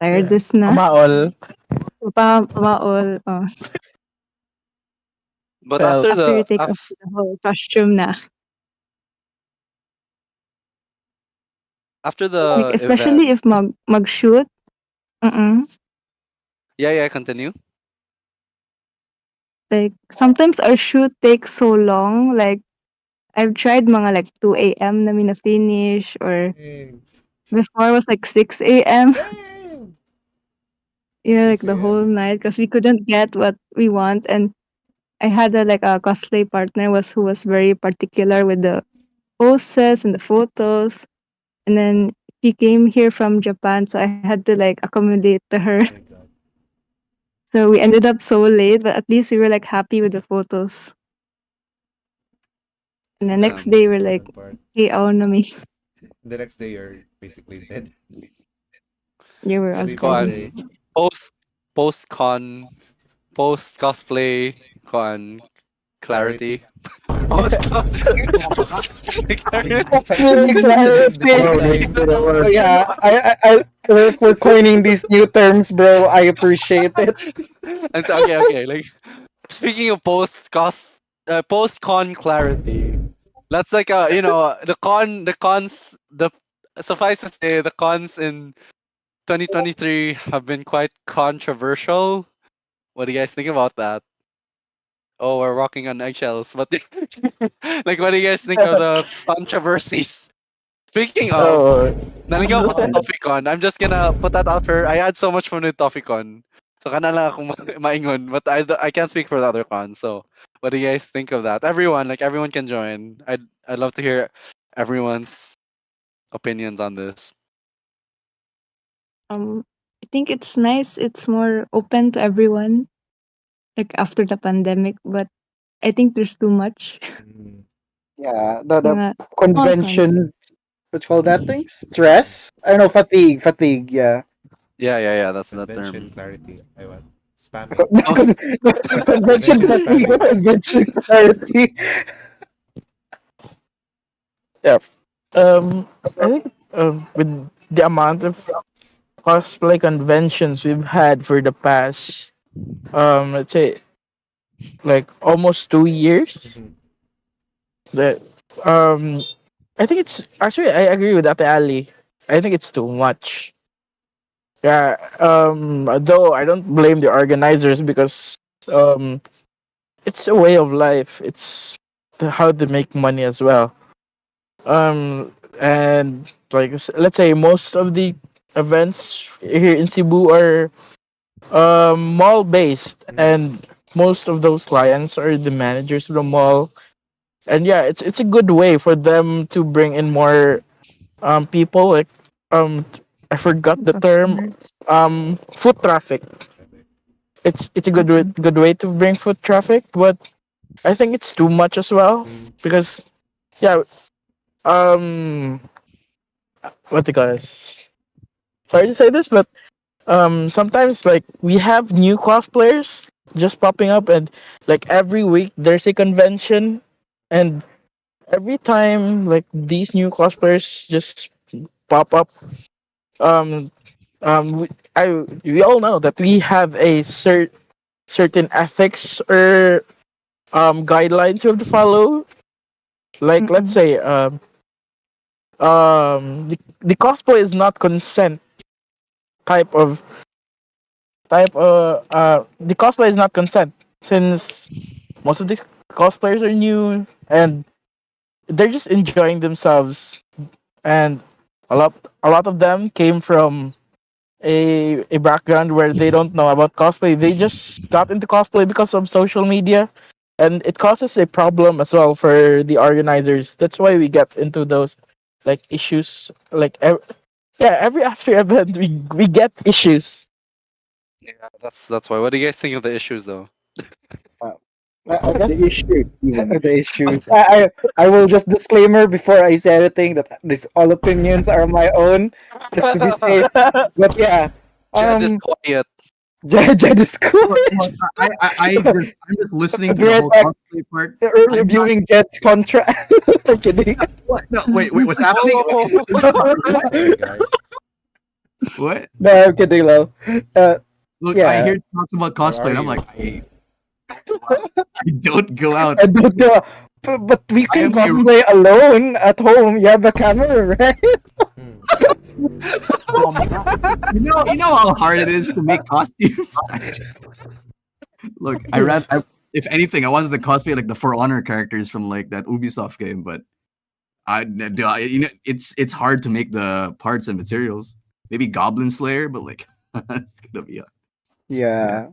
Yeah. tiredness na. Pamaol. Pamaol. Oh. But Well, After you take off the whole costume na. after Like the especially event, if mag-shoot. Mm-mm. yeah, continue. Like sometimes our shoot takes so long. Like I've tried mga like 2 a.m. namin na finish, or Dang. before it was like 6 a.m. Dang. Yeah, like 6 the whole a.m. night because we couldn't get what we want. And I had a like a cosplay partner was who was very particular with the poses and the photos. And then she came here from Japan, so I had to like accommodate to her. Oh my god. So we ended up so late, but at least we were like happy with the photos. And This the is the next most day we're like, important part. hey, oh no me. The next day you're basically dead. You were us Sleep all dead. day. Post post con post cosplay con clarity. Clarity. Post con clarity. Cosplay Same, the same Bro, clarity. that's time. the Oh, word. yeah, we're coining these new terms, bro. I appreciate it. And so, okay. Like speaking of post con clarity. That's like the cons the suffice to say the cons in 2023 have been quite controversial. What do you guys think about that? Oh, we're walking on eggshells. But like, what do you guys think of the controversies? Speaking of, Oh, naligaw ako sa Toficon. I'm just gonna put that out for. I had so much fun with Toficon. So kana lang akong maingon. But I can't speak for the other cons. So what do you guys think of that? Everyone can join. I'd love to hear everyone's opinions on this. I think it's nice. It's more open to everyone, like after the pandemic. But I think there's too much. Mm. Yeah, the Mga cons. convention, what you call that thing? Stress? I don't know, fatigue, yeah. Yeah. That's the Convention term. clarity. I want. Spamming. Oh, Convention Convention fatigue, spamming. convention clarity. yeah. I think with the amount of cosplay conventions we've had for the past, let's say like almost 2 years, Mhm. that I think it's actually I agree with Ate Ali. I think it's too much. Yeah. Though I don't blame the organizers because um it's a way of life. It's how to make money as well. And like let's say most of the events here in Cebu are mall based, Mm. and most of those clients are the managers of the mall. And yeah, it's a good way for them to bring in more people, like um I forgot the term, Customers. foot traffic. Traffic. It's a good way to bring foot traffic, but I think it's too much as well Mm. because yeah, um what they call this, sorry to say this, but sometimes like we have new cosplayers just popping up, and like every week there's a convention, and every time like these new cosplayers just pop up, um we, we all know that we have a certain ethics or guidelines we have to follow. Like let's Mm-mm. say the cosplay is not consent type of the cosplay is not consent, since most of the cosplayers are new and they're just enjoying themselves, and a lot of them came from a background where they don't know about cosplay. They just got into cosplay because of social media, and it causes a problem as well for the organizers. That's why we get into those like issues. Like yeah, every after event we get issues. yeah, that's why. What do you guys think of the issues though? I guess The issue, even. the issues. I will just disclaimer before I say anything that these all opinions are my own, just to be safe. But yeah, Jed is um, quiet. Jed is cool. Look, I'm just listening to the Great whole cosplay part. I'm not. reviewing Jed's contract. I'm kidding. What? No, wait. What's happening? What? Oh my god. What? No, I'm kidding, Lo. Look, I Yeah, hear talks about Where cosplay, are and I'm you? like, I don't go out. I don't know. But we I can am a cosplay alone at home. You have a camera, right? Hmm. you know how hard it is to make costumes. Look, if anything, I wanted to cosplay like the For Honor characters from like that Ubisoft game, but it's hard to make the parts and materials. Maybe Goblin Slayer, but like it's gonna be yeah. Yeah.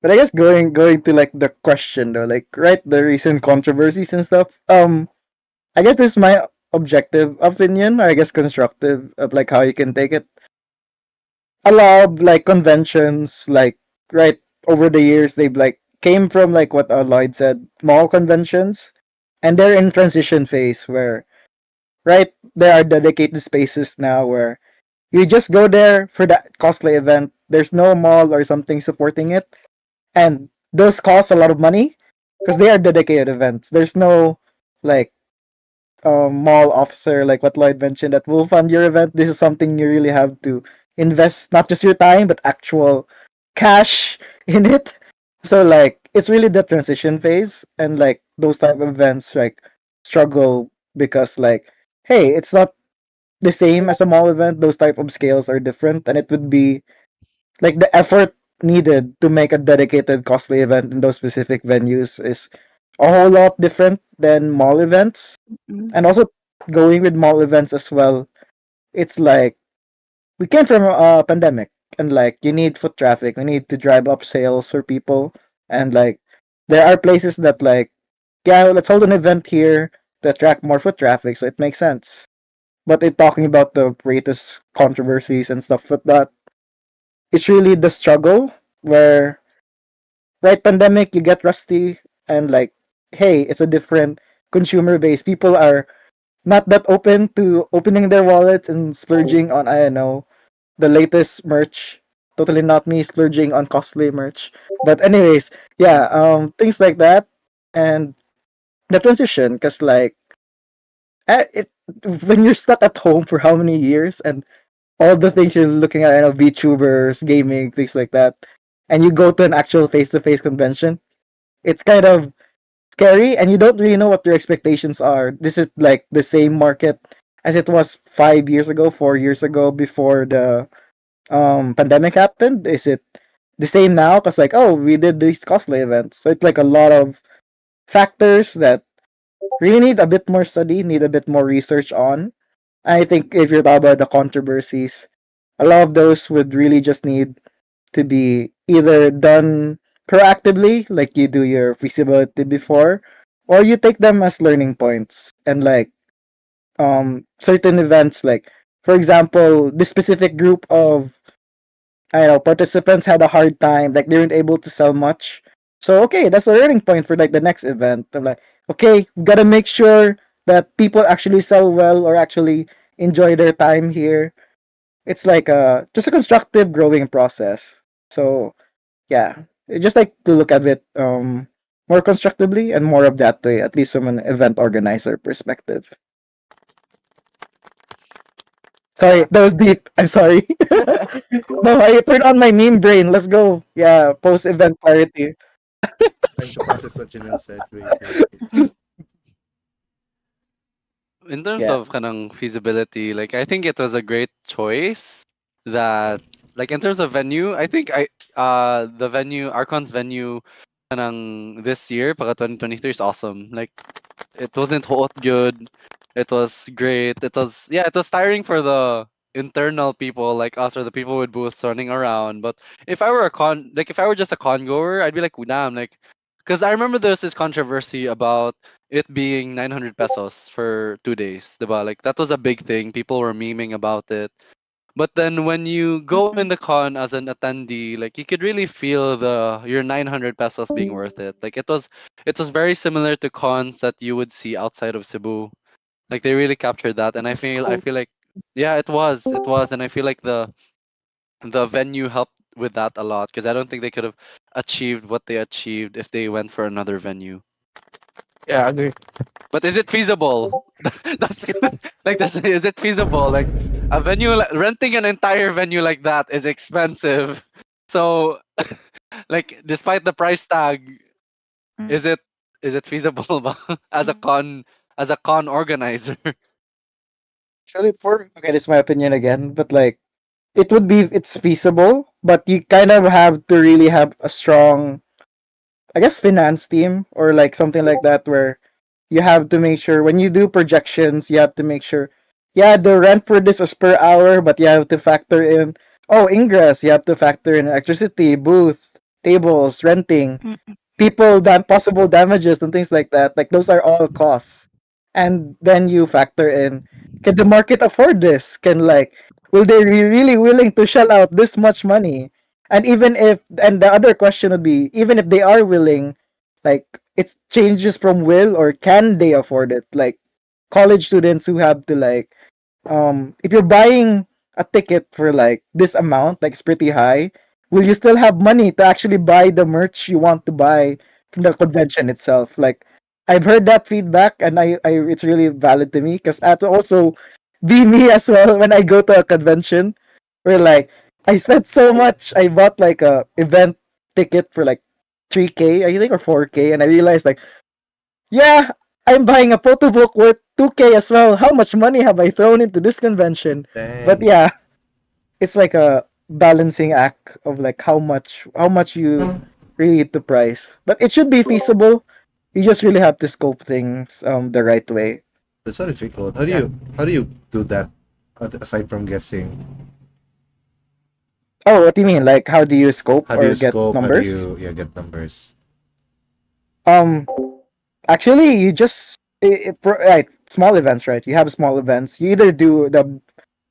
But I guess going to like the question though, like right, the recent controversies and stuff. I guess this is my objective opinion, or I guess constructive of like how you can take it. A lot of like conventions, like right over the years, they've like came from like what Lloyd said, mall conventions, and they're in transition phase where right there are dedicated spaces now where you just go there for that cosplay event. There's no mall or something supporting it, and those cost a lot of money because they are dedicated events. There's no like mall officer like what Lloyd mentioned that will fund your event. This is something you really have to invest not just your time but actual cash in it. So like it's really the transition phase, and like those type of events like struggle because like hey, it's not the same as a mall event. Those type of scales are different, and it would be like the effort needed to make a dedicated cosplay event in those specific venues is a whole lot different than mall events. And also going with mall events as well, it's like we came from a pandemic, and like you need foot traffic, we need to drive up sales for people, and like there are places that like yeah, let's hold an event here to attract more foot traffic, so it makes sense. But in talking about the greatest controversies and stuff like that, it's really the struggle where right pandemic you get rusty, and like hey, it's a different consumer base. People are not that open to opening their wallets and splurging on I don't know the latest merch. Totally not me splurging on costly merch. But anyways, yeah, things like that, and the transition, cause like it when you're stuck at home for how many years and all the things you're looking at, VTubers, gaming, things like that, and you go to an actual face-to-face convention, it's kind of scary, and you don't really know what your expectations are. This is like the same market as it was 5 years ago, 4 years ago, before the pandemic happened. Is it the same now? Cause like, oh, we did these cosplay events, so it's like a lot of factors that really need a bit more study, need a bit more research on. I think if you're talking about the controversies, a lot of those would really just need to be either done proactively, like you do your feasibility before, or you take them as learning points. And like certain events, like for example, this specific group of I don't know participants had a hard time, like they weren't able to sell much. So okay, that's a learning point for like the next event. I'm like, okay, we gotta make sure that people actually sell well or actually enjoy their time here. It's like just a constructive growing process. So yeah, I just like to look at it more constructively and more of that way, at least from an event organizer perspective. Sorry, that was deep. I'm sorry. No, I turned on my meme brain. Let's go. Yeah, post event clarity. Trying to process what Janelle said. Wait. In terms Yeah. of kanang feasibility, like I think it was a great choice that like in terms of venue, I think the venue Archon's venue kanang this year, pagka 2023 is awesome. Like it wasn't hot good. It was great. It was tiring for the internal people like us or the people with booths running around. But if I were just a con goer, I'd be like, damn, like, because I remember there was this controversy about it being 900 pesos for 2 days, diba? Like that was a big thing. People were memeing about it. But then when you go in the con as an attendee, like you could really feel the your 900 pesos being worth it. Like it was very similar to cons that you would see outside of Cebu. Like they really captured that, and I feel like yeah, it was, and I feel like the venue helped with that a lot because I don't think they could have achieved what they achieved if they went for another venue. Yeah, agree. But is it feasible? That's like that's is it feasible? Like a venue renting an entire venue like that is expensive. So like despite the price tag, is it is it feasible ba? As a con organizer? Actually, for okay, this is my opinion again, but like it's feasible, but you kind of have to really have a strong I guess finance team or like something like that where you have to make sure when you do projections, you have to make sure, yeah, the rent for this is per hour, but you have to factor in, oh, ingress, you have to factor in electricity, booth, tables, renting, Mm-mm. people, possible damages and things like that. Like those are all costs. And then you factor in, can the market afford this? Can like, will they be really willing to shell out this much money? And even if, and the other question would be, even if they are willing, like it changes from will or can they afford it? Like college students who have to like, if you're buying a ticket for like this amount, like it's pretty high, will you still have money to actually buy the merch you want to buy from the convention itself? Like I've heard that feedback and I it's really valid to me because I have to also be me as well when I go to a convention where like I spent so much. I bought like a event ticket for like 3K I think or 4K and I realized like yeah, I'm buying a photo book worth 2K as well. How much money have I thrown into this convention? But Dang. yeah, it's like a balancing act of like how much you really need to price. But it should be feasible. You just really have to scope things the right way. That's so difficult. How do Yeah. you do that aside from guessing? Oh, what do you mean? Like how do you scope How do or you get scope? How do numbers? you get numbers? Um Actually you just right, small events, right? You have small events. You either do the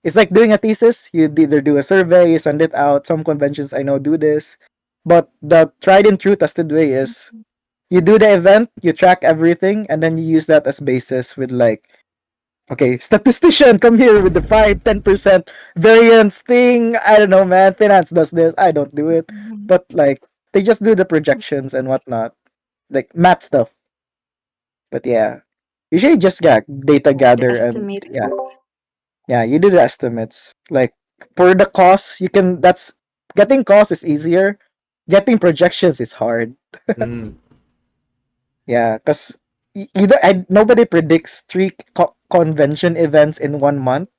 it's like doing a thesis. You either do a survey, you send it out. Some conventions I know do this. But the tried and true tested way is you do the event, you track everything, and then you use that as basis with like, okay, statistician, come here with the 5-10% variance thing. I don't know, man. Finance does this. I don't do it. Mhm. But like they just do the projections and whatnot. Like math stuff. But yeah. Usually just data The gather and estimate. yeah. Yeah, you do the estimates. Like for the costs, you can that's getting costs is easier. Getting projections is hard. Mm. Yeah, because nobody predicts three convention events in 1 month.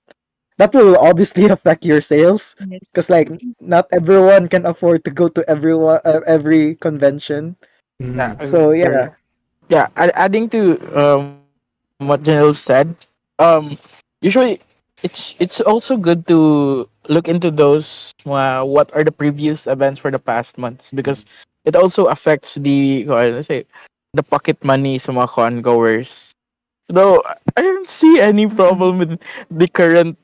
That will obviously affect your sales Yes. because like not everyone can afford to go to every convention. Yeah, Mm. So very. yeah, Yeah, adding to what Janelle said, usually it's also good to look into those what are the previous events for the past months because it also affects the let's say the pocket money sa mga con goers. Though I don't see any Mm-mm. problem with the current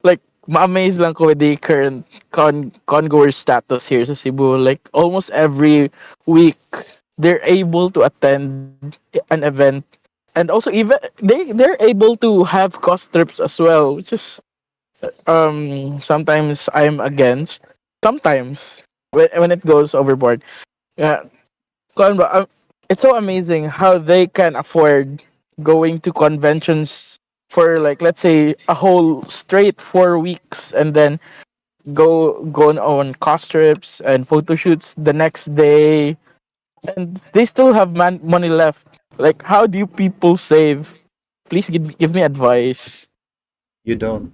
like ma-amaze lang ko with the current congoer status here sa Cebu. Like almost every week they're able to attend an event and also even they're able to have cost trips as well, which is sometimes I'm against. Sometimes when it goes overboard. Yeah, Kuan ba, it's so amazing how they can afford going to conventions for like let's say a whole straight 4 weeks and then go on cost trips and photo shoots the next day and they still have money left. Like how do you people save? Please give me advice. You don't.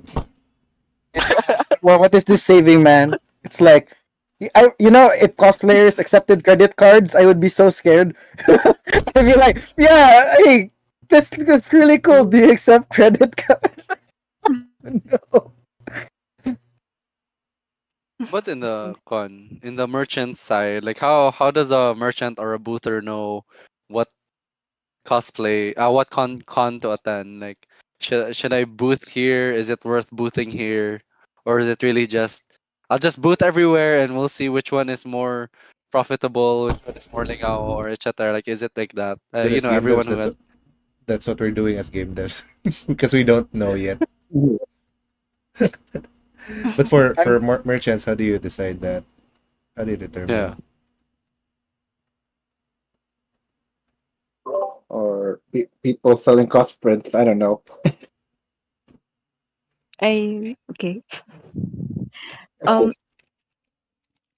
well, what is this saving, man? It's like if cosplayers accepted credit cards, I would be so scared. I'd be like, yeah, hey, that's really cool. Do you accept credit card? No. But in the merchant side, like how does a merchant or a boother know what what con to attend? Like should I booth here? Is it worth boothing here? Or is it really just I'll just booth everywhere and we'll see which one is more profitable, which one is more legal or etc. Like is it like that? But as game Everyone devs, who has that's what we're doing as game devs because we don't know yet. But for I'm merchants, how do you decide that? How do you yeah. determine? Or people selling cost prints. I don't know. I okay. Um,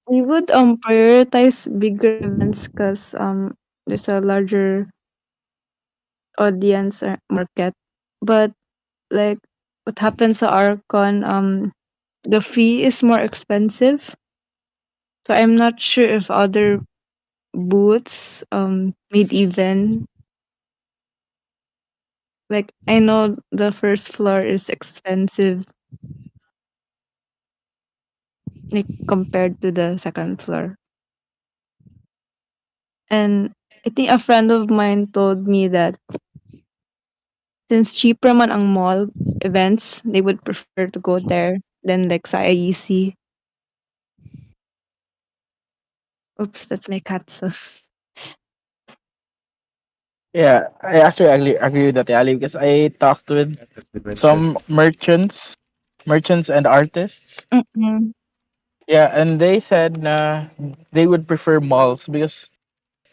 we would prioritize bigger events because there's a larger audience or market. But like what happens at our con, the fee is more expensive. So I'm not sure if other booths made even. Like I know the first floor is expensive like compared to the second floor. And I think a friend of mine told me that since cheaper man ang mall events, they would prefer to go there than like sa IEC. Oops, that's my cat. So. Yeah, I actually agree with that, Ali, because I talked with That's been mentioned. some merchants and artists. Mm-mm. Yeah, and they said they would prefer malls because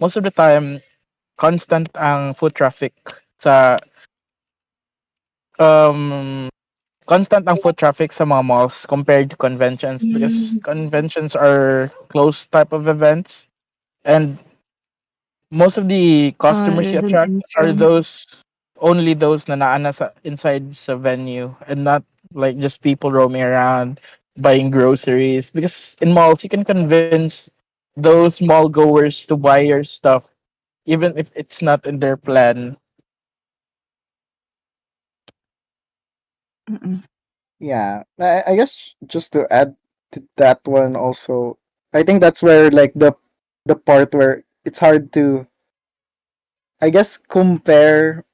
most of the time constant ang foot traffic sa um constant ang foot traffic sa mga malls compared to conventions because Mm. conventions are closed type of events and most of the customers you There's an attract are entrance. those na naana sa inside sa venue and not like just people roaming around buying groceries because in malls you can convince those mall goers to buy your stuff even if it's not in their plan. Mm-mm. Yeah, I guess just to add to that one also, I think that's where like the part where it's hard to, I guess, compare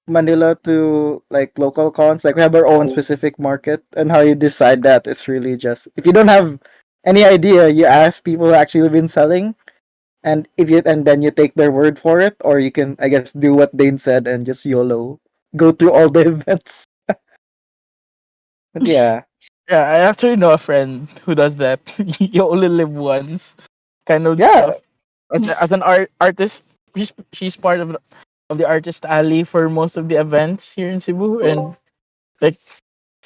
Manila to like local cons. Like we have our own specific market, and how you decide that is really just if you don't have any idea, you ask people who actually been selling, and then you take their word for it, or you can, I guess, do what Dane said and just YOLO, go through all the events. But yeah, Yeah, I actually know a friend who does that. You only live once, kind of yeah. stuff. As an artist, she's part of the artist alley for most of the events here in Cebu, and like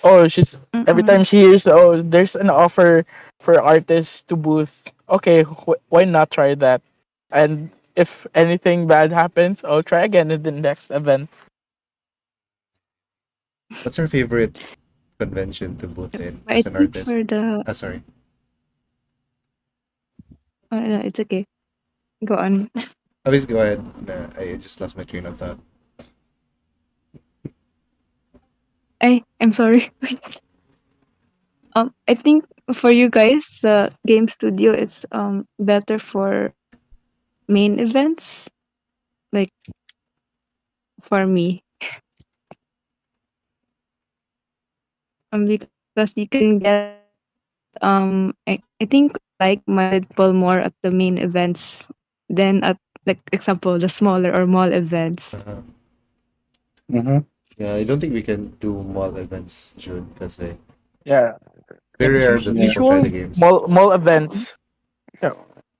oh she's every Mm-mm. time she hears oh there's an offer for artists to booth. Okay, why not try that? And if anything bad happens, I'll try again in the next event. What's our favorite convention to boot But in I as an think artist? for the Ah, sorry. no, it's okay. Go on. Please go ahead. Nah, I just lost my train of thought. I'm sorry. I think for you guys, game studio it's better for main events. Like for me, because you can get I think like-minded people more at the main events than at like example the smaller or mall events. Uh-huh. Mm-hmm. Yeah, I don't think we can do mall events, June, because Yeah, yeah, very because rare that Yeah. people try the usually games. mall events. Yeah,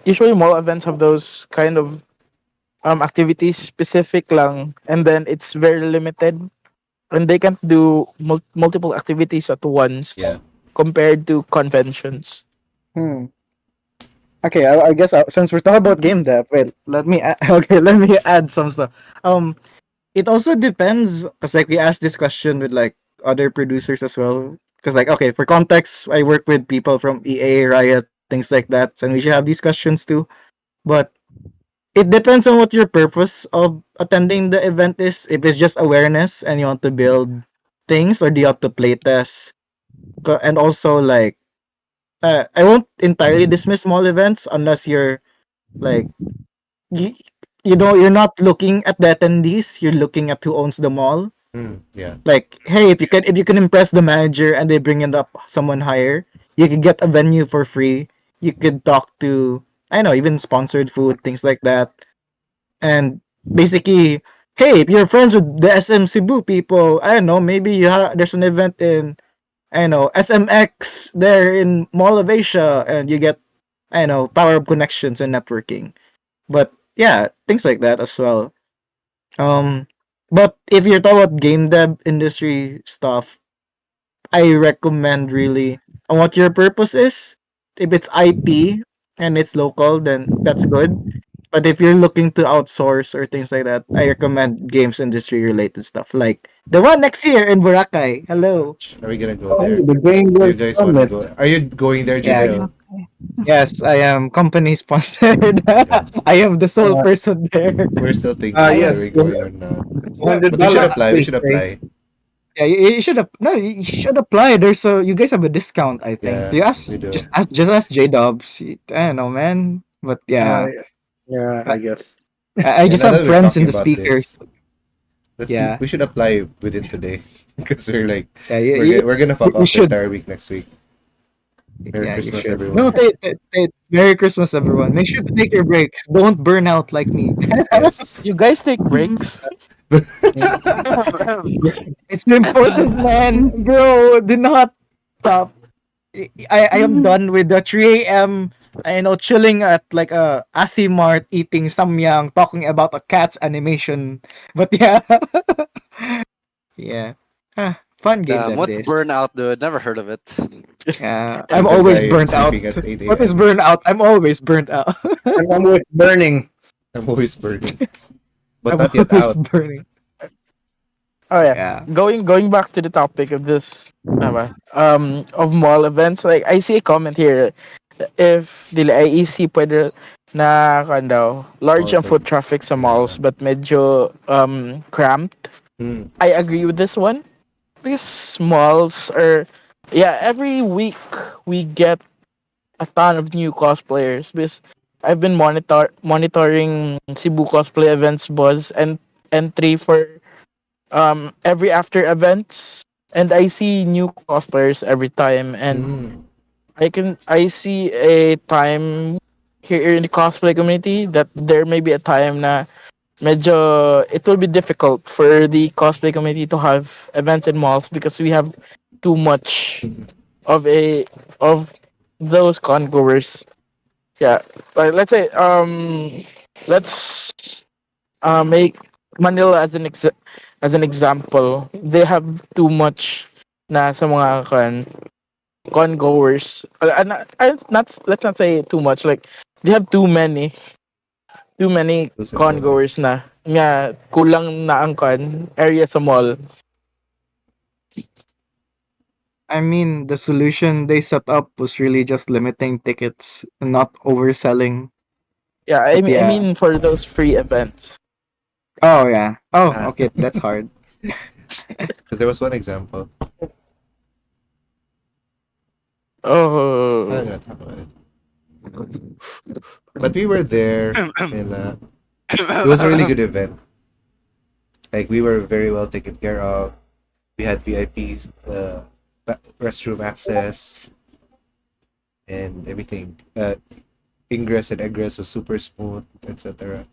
usually mall events have those kind of activities specific lang, and then it's very limited, and they can't do multiple activities at Yeah. once compared to conventions. Hmm. Okay, I guess since we're talking about game dev, wait, okay, let me add some stuff. Um, it also depends, cause like we asked this question with like other producers as well. Cause like okay, for context, I work with people from EA, Riot, things like that, and we should have these questions too. But it depends on what your purpose of attending the event is. If it's just awareness and you want to build things, or do you have to play test? And also like, I won't entirely dismiss small events unless you're like you, you're not looking at the attendees, you're looking at who owns the mall. Yeah. Like hey, if you can impress the manager and they bring in up someone higher, you could get a venue for free. You could talk to, I know, even sponsored food, things like that. And basically, hey, if you're friends with the SM Cebu people, I don't know, maybe there's an event in, I don't know, SMX there in Mall of Asia, and you get, I don't know, power of connections and networking. But yeah, things like that as well. Um, but if you're talking about game dev industry stuff, I recommend really on what your purpose is. If it's IP and it's local, then that's good. But if you're looking to outsource or things like that, I recommend games industry related stuff like the one next year in Boracay. Hello. Are we gonna go Oh, there? the Game Do you Dev guys want to Summit. go? Are you going there, Yeah. Janelle? Okay. Yes, I am company sponsored. Yeah. I am the sole Uh, person there. We're still thinking I whether yes, am. we're going or not. $100, But we should Uh, apply. We please should pay. apply. yeah, you should have. No, you should apply. You guys have a discount. I think. Yeah, You ask, we do. just ask J Dubs. I don't know, man. But Uh, yeah, yeah, I, I guess. I Yeah, just now have that we're friends in talking the about speakers. this, let's do. Yeah, We should apply within today because we're like yeah, you, we're gonna fuck you off the should. entire week next week. Merry Yeah, you Christmas, should. No, everyone. Merry Christmas, everyone. Make sure to take your breaks. Don't burn out like me. Yes. You guys take breaks? It's important, man. Bro, do not stop. I am done with the 3 a.m. I know chilling at like a Asimart eating samyang talking about a cat's animation. But yeah. Yeah. Fun game that What's is. burnout, dude? Never heard of it. Yeah. It's I'm the always guy burnt out. sleeping at 8 What is a.m. burnt out? I'm always burnt out. I'm always burning. I'm always burning, but I'm not yet always out. burning. Oh yeah. Yeah. Going back to the topic of this of mall events, like I see a comment here. If dili IEC pwede na kan daw, large Mall ang foot service. traffic sa Yeah. malls but medyo cramped. Hmm. I agree with this one because malls are, yeah, every week we get a ton of new cosplayers because I've been monitoring Cebu cosplay events buzz and entry for every after events, and I see new cosplayers every time, and Hmm. I see a time here in the cosplay community that there may be a time na medyo it will be difficult for the cosplay community to have events in malls because we have too much of a of those congoers. Yeah, but let's say let's make Manila as as an example. They have too much na sa mga con goers. Not let's not say too much. Like they have too many Losing con Boy. goers na. Nga kulang na ang area sa mall. I mean, the solution they set up was really just limiting tickets and not overselling. Yeah, But I yeah. mean for those free events. Oh yeah. Oh, Ah. okay. That's hard. Because there was one example. I'm not Oh, gonna talk about it. But we were there, and it was a really good event. Like we were very well taken care of. We had VIPs, restroom access, and everything. Ingress and egress was super smooth, etc.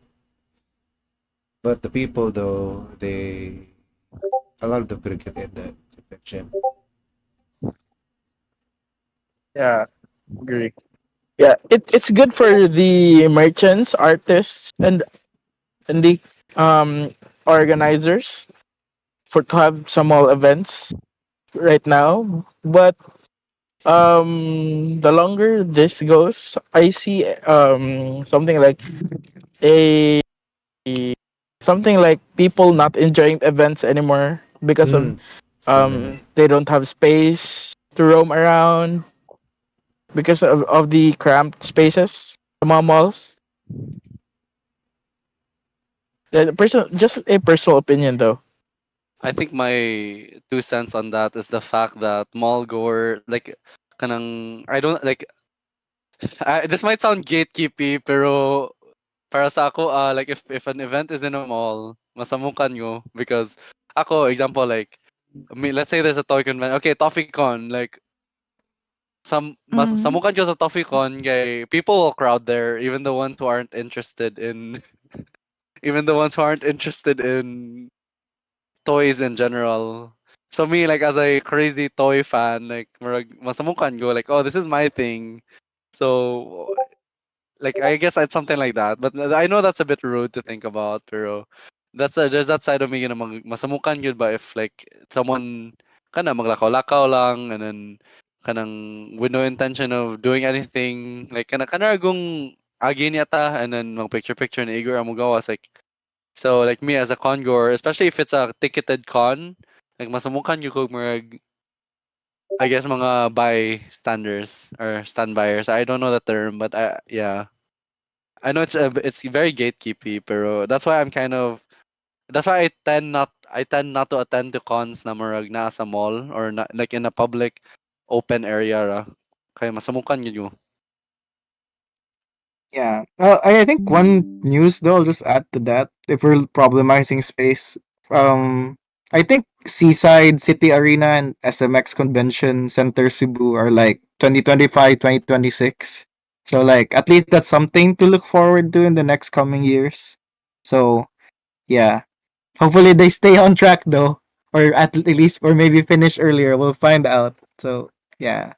But the people, though, a lot of them couldn't get in the convention. yeah, agree. Yeah, it's good for the merchants, artists, and the organizers for to have some small events right now. But the longer this goes, I see something like a something like people not enjoying events anymore because of Mm. It's too many. they don't have space to roam around because of the cramped spaces the malls. Just a personal opinion though. I think my 2 cents on that is the fact that mall goer like kanang I don't like this might sound gatekeepy pero para sa ako like if an event is in a mall masamukan nyo because ako example like I mean, let's say there's a toy convention okay ToffeeCon like Mm. samukan ko sa ToffeeCon kay people will crowd there even the ones who aren't interested in even the ones who aren't interested in toys in general. So me, like as a crazy toy fan, like masamukan go like, oh, this is my thing. So like I guess it's something like that. But I know that's a bit rude to think about, pero there's that side of me na masamukan yun ba if like someone kana maglakaw-lakaw lang and then kanang with no intention of doing anything like kana agong agi niya ta and then mag picture na Igor amo gawas like so like me as a con goer, especially if it's a ticketed con, like masamukan yung kog murag I guess mga bystanders or standbyers. I don't know the term, but yeah. I know it's very gatekeepy, pero that's why that's why I tend not to attend to cons na murag na sa mall or na, like in a public open area ra. Kaya masamukan yun. Yeah. I think one news though, I'll just add to that. If we're problematizing space, I think Seaside City Arena and SMX Convention Center Cebu are like 2025, 2026. So like at least that's something to look forward to in the next coming years. So yeah. Hopefully they stay on track though. Or at least or maybe finish earlier. We'll find out. So yeah.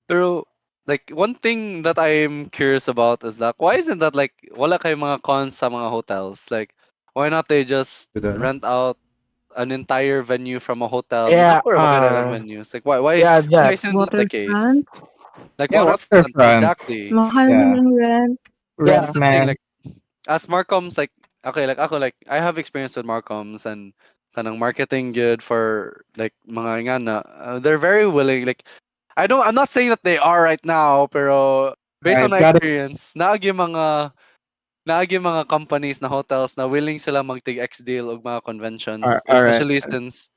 Pero like one thing that I'm curious about is that why isn't that like wala kay mga cons sa mga hotels? Like why not they just We don't know. rent out an entire venue from a hotel? Yeah, Magkakaroon ba kayo ng venues? Like why yeah, isn't that the case? Waterfront, Like Yeah, waterfront, waterfront. exactly. mahal man Yeah. ang rent. Rent That's yeah. the thing. man. Like as Marcoms, like okay, like ako, like I have experience with Marcoms and kanang marketing good for like mga nga na they're very willing. Like I'm not saying that they are right now, pero based on Right. my Got it. experience, naagi mga companies na hotels na willing sila magtig X deal og mga conventions, All right. especially since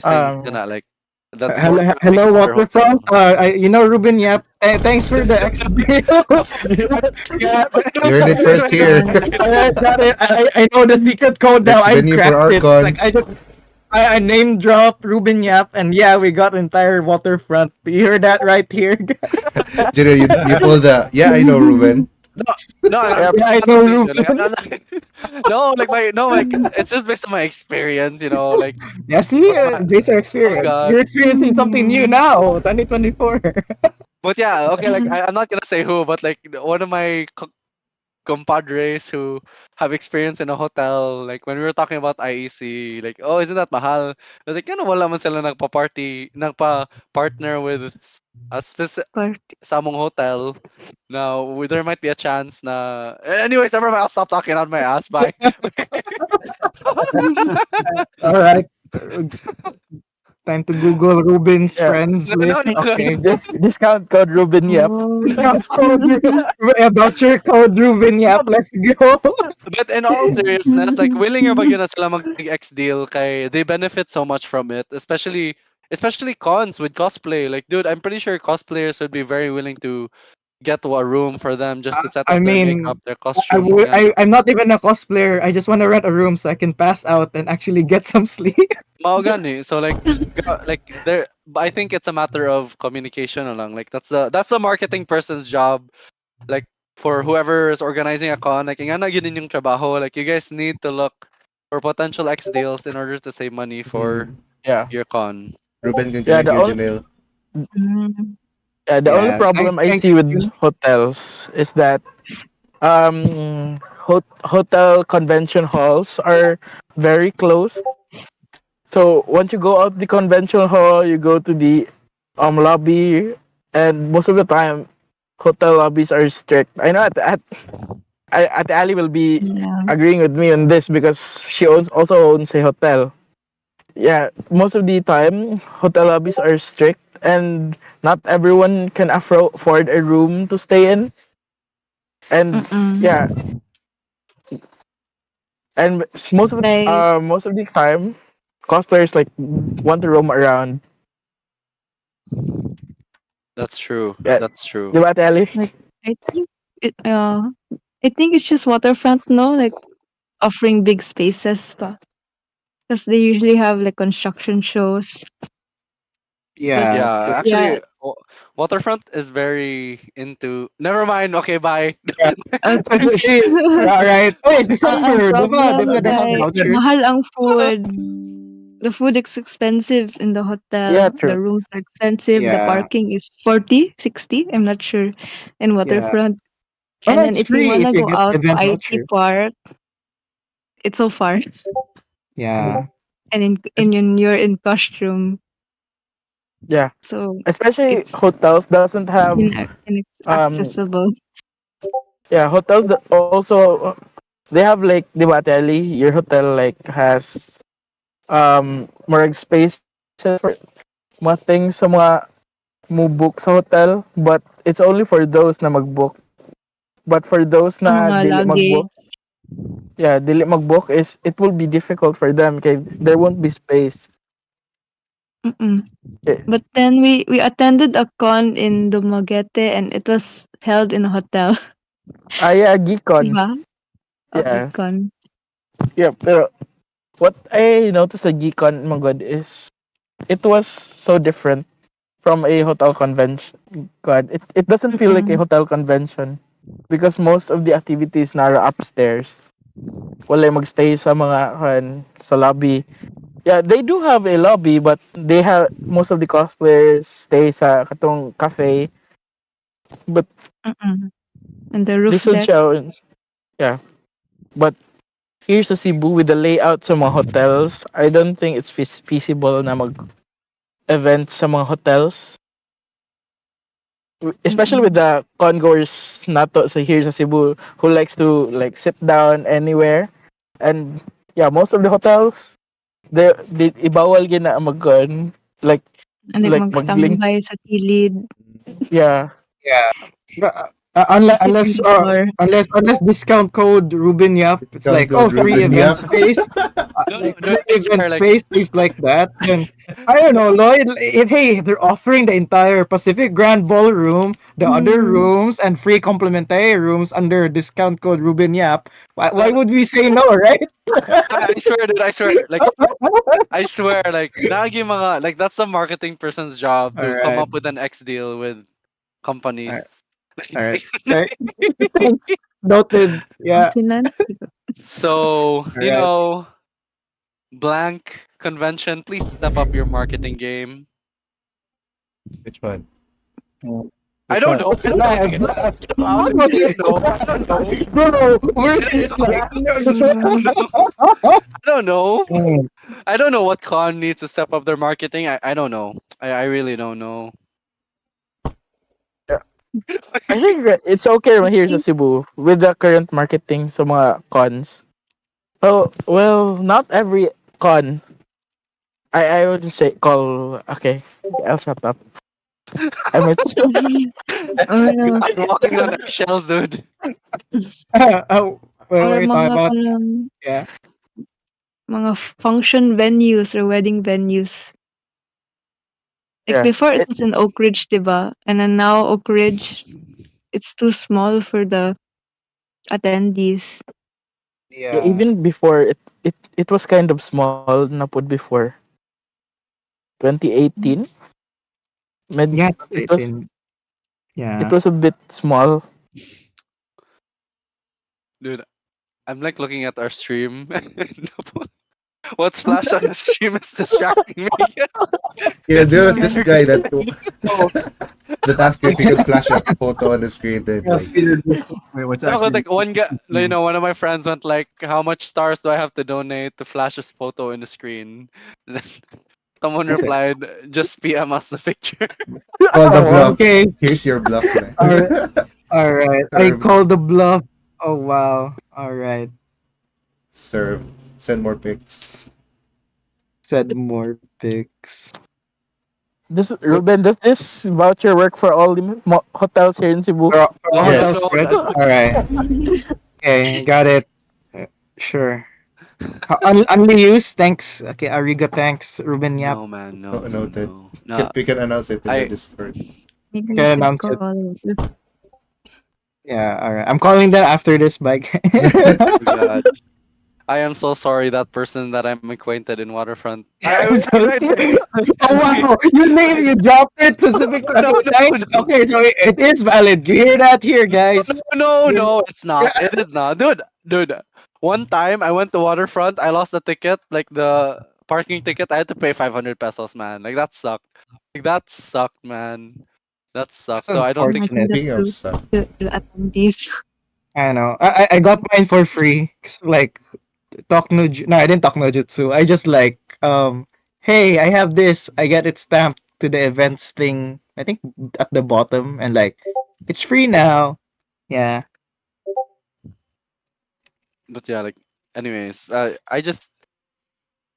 Um, like that's more Hello, traffic hello, to their Waterfront. hotel. Ruben Yap. Thanks for the X deal. Yeah, You heard it first here. Waterfront. got it. I know the secret code now. Next I venue for cracked it. Arcon. I name drop Ruben Yap, and yeah, we got entire Waterfront. You heard that right here. Jiro, you pulled the. Yeah, I know, Ruben. No, I'm yeah, Yeah, I not know saying like, Ruben. no, like it's just based on my experience, like Yeah, see, my, based on oh experience, god. you're experiencing something new now, 2024. But yeah, okay, like I'm not gonna say who, but like one of my compadres who have experience in a hotel, like when we were talking about IEC, like, oh, isn't that mahal? I was like, wala man sila nagpa-partner with a specific Party. samong hotel. Now, there might be a chance na... Anyways, never mind, I'll stop talking on my ass. Bye. All right. Time to Google Ruben's yeah. friends No, list. no, no, Okay. no. Just discount code Ruben. Yep. Oh. Discount code, voucher code Ruben Yap. Let's go. But in all seriousness, like willing or bagyo na sila mag-X deal kay they benefit so much from it, especially cons with cosplay. Like, dude, I'm pretty sure cosplayers would be very willing to get to a room for them just to set I up their mean, makeup, their costumes. Yeah. I'm not even a cosplayer. I just want to rent a room so I can pass out and actually get some sleep. Mao gani. So like like there but I think it's a matter of communication na lang. Like that's the marketing person's job. Like for whoever is organizing a con, like nga na yun yung trabaho. Like you guys need to look for potential X deals in order to save money for Yeah, your con. Ruben can yeah. connect you, Jamil. Mm. The only Yeah. problem I Thank see with you. hotels is that hotel convention halls are very close. So once you go out the convention hall, you go to the lobby, and most of the time, hotel lobbies are strict. I know at Ali will be Yeah. agreeing with me on this because she also owns a hotel. Yeah, most of the time, hotel lobbies are strict, and not everyone can afford a room to stay in. And Mm-mm. yeah, and Like, most of the time, cosplayers like want to roam around. That's true. Yeah, That's true. di ba, Ate Ali? like I think it. I think it's just waterfront, no? Like offering big spaces, pa. Because they usually have like construction shows. But Yeah. Yeah, yeah, actually Waterfront is very into never mind. Okay, bye. uh, See, all right. Oh, it's ang December. Diba problem, they have like vouchers? mahal ang food. The food is expensive in the Yeah, hotel. The true. rooms are expensive. The Yeah. parking is 40, 60. I'm not sure. In Yeah. waterfront. Oh, And no, then it's if you free if wanna you go get out to event IT vouchers. Park, it's so far. Yeah. And It's- you're in costume. Yeah, So especially it's hotels doesn't have um inaccessible. yeah, hotels that also they have like di ba, Ate Ali, your hotel like has more spaces for mga things sa mga mo-book sa hotel, but it's only for those na mag-book. But for those Ang na mga dili mag-book, luggage. yeah, dili mag-book is it will be difficult for them kay there won't be space. Mm. Eh, But then we attended a con in Dumaguete and it was held in a hotel. yeah, Gcon. Diba? Okay, Yeah. con. Yeah, pero what I noticed at Gcon, my god, is it was so different from a hotel convention. God, it doesn't feel like a Mm. hotel convention because most of the activities na are upstairs. Wala magstay sa mga sa lobby. Yeah, they do have a lobby, but they have most of the cosplayers stay sa katong cafe. But Mm. And the roof lisod deck. siya, yeah. But here's sa Cebu with the layout sa mga hotels, I don't think it's feasible na mag event sa mga hotels. Especially with Mm. the congoers nato sa here sa Cebu who likes to like sit down anywhere. And yeah, most of the hotels they ibawal gina ang like And like like maglink, mag-standby sa kilid. yeah. Yeah. Just sit on the floor. Unless discount code Ruben Yap, it's Discount like, oh, code free Ruben event Yap. space. No, no, Like dude, free I event swear, like, space is like that. Then I don't know, Lloyd. Hey, they're offering the entire Pacific Grand Ballroom, the other Mm. rooms, and free complimentary rooms under discount code Ruben Yap. no, Why no, would we say no, right? I swear, dude, I swear, like, I swear, like, nagi mga, like, that's the marketing person's job All to come right, up with an X deal with all companies. right, all right. Thanks. Noted. Ang Yeah. finance. So, All right. blank convention, please step up your marketing game. Which one? I don't know. I don't know. I don't know. I don't know. Bro, we're just like I don't know. Mm. I don't know what con needs to step up their marketing. I don't know. I really don't know. I think it's okay here sa Cebu with the current marketing sa mga cons. Oh, well, not every con. I would say call okay. I'll shut up. I mean, Oh no. I'm walking on eggshells, dude. Oh, what Or are you talking mga about? kanang Yeah. mga function venues or wedding venues. Like yeah. before it was in Oak Ridge, diba? And then now Oak Ridge, it's too small for the attendees. Yeah, Yeah. even before it was kind of small na pud before 2018. Yeah, It was yeah. a bit small. Dude, I'm like looking at our stream. What's flash on the stream is distracting me. Yeah, there was this guy that Oh, that asked if he could flash a photo on the screen. Then like, Wait, what's No, 'cause, actually? like one guy, one of my friends went like, "How much stars do I have to donate to flash this photo in the screen?" Someone replied, "Just PM us the picture." call the Oh, bluff. okay. Here's your bluff, man. All right. I Serve. called the bluff. Oh wow. All right. Serve. Send more pics. Said more pics. Ruben, does this voucher work for all the hotels here in Cebu? For all Yes. hotels, good? All right. Okay, got it. Sure. Only use. Thanks. Okay, Ariga. Thanks, Ruben Yap. No, man, no, No, no, noted. no. No, We can announce it in I- the Discord. Maybe Okay, we should announce it. call Yeah. All right. I'm calling them after this bike. oh God. I am so sorry that person that I'm acquainted in Waterfront. Oh wow! You dropped it specifically. No, Okay, no, thanks. no. Okay, so it is valid. You hear that here, guys? No, it's not. It is not. Dude. One time I went to Waterfront, I lost the ticket, like the parking ticket, I had to pay 500 pesos, man. Like that sucked. Like that sucked, man. That sucked. That's So I don't think unfortunate. Speaking of stuff, the attendees. I know. I got mine for free. 'Cause, like no, I didn't talk no jutsu. I just like hey, I have this. I get it stamped to the events thing. I think at the bottom and like it's free now. Yeah. but yeah, like anyways, I just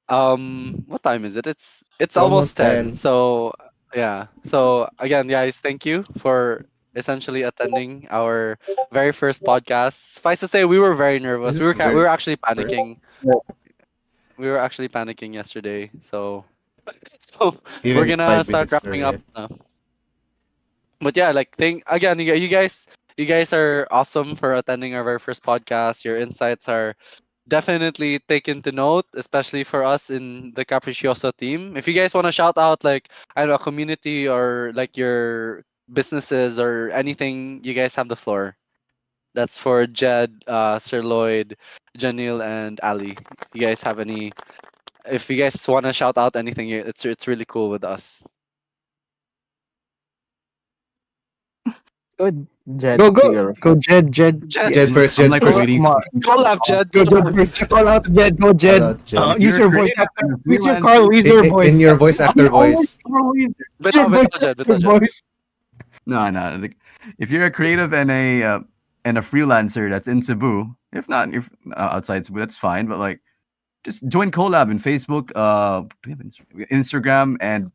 What time is it? It's It's almost almost 10. 10. So yeah. So again, guys, thank you for essentially attending our very first podcast. Suffice to say, we were very nervous. This is We very were actually first. panicking. We were actually panicking yesterday. So so we're Even gonna 5 minutes start wrapping up earlier. now. But yeah, like thank again, you guys are awesome for attending our very first podcast. Your insights are definitely taken to note, especially for us in the Capriccioso team. If you guys want to shout out like I don't know, a community or like your businesses or anything, you guys have the floor. That's for Jed, Sir Lloyd, Janil, and Ali. You guys have any? If you guys want to shout out anything, it's really cool with us. Good, Jed. Go go Siguro. go Jed Jed. Jed, Yeah. Jed first, I'm Jed like Go, first. waiting come on. for collab, Jed. Go Jed first. Call out Jed. Go Call Jed. out Jed. if Use you're a your voice creative actor. and a Use your freelancer. Carl Weezer In voice. your voice actor Always voice. Carl Weezer. Use your Bitaw, voice bitaw, Jed, actor bitaw, Jed. voice. No, no. Like, if you're a creative and a freelancer that's in Cebu, if not if outside Cebu, that's fine. But like, just join collab in Facebook. Do we have Instagram, and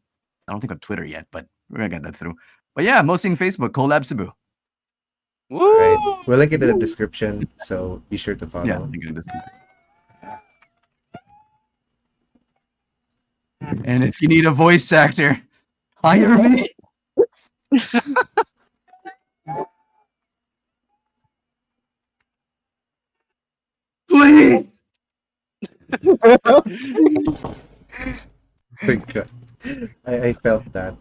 I don't think on Twitter yet, but we're gonna get that through. But yeah, mostly in Facebook. Collab Cebu. All right. Woo! We'll link it in the description, so be sure to Yeah, follow. you can do this. And if you need a voice actor, hire me. Please. My God. I felt that.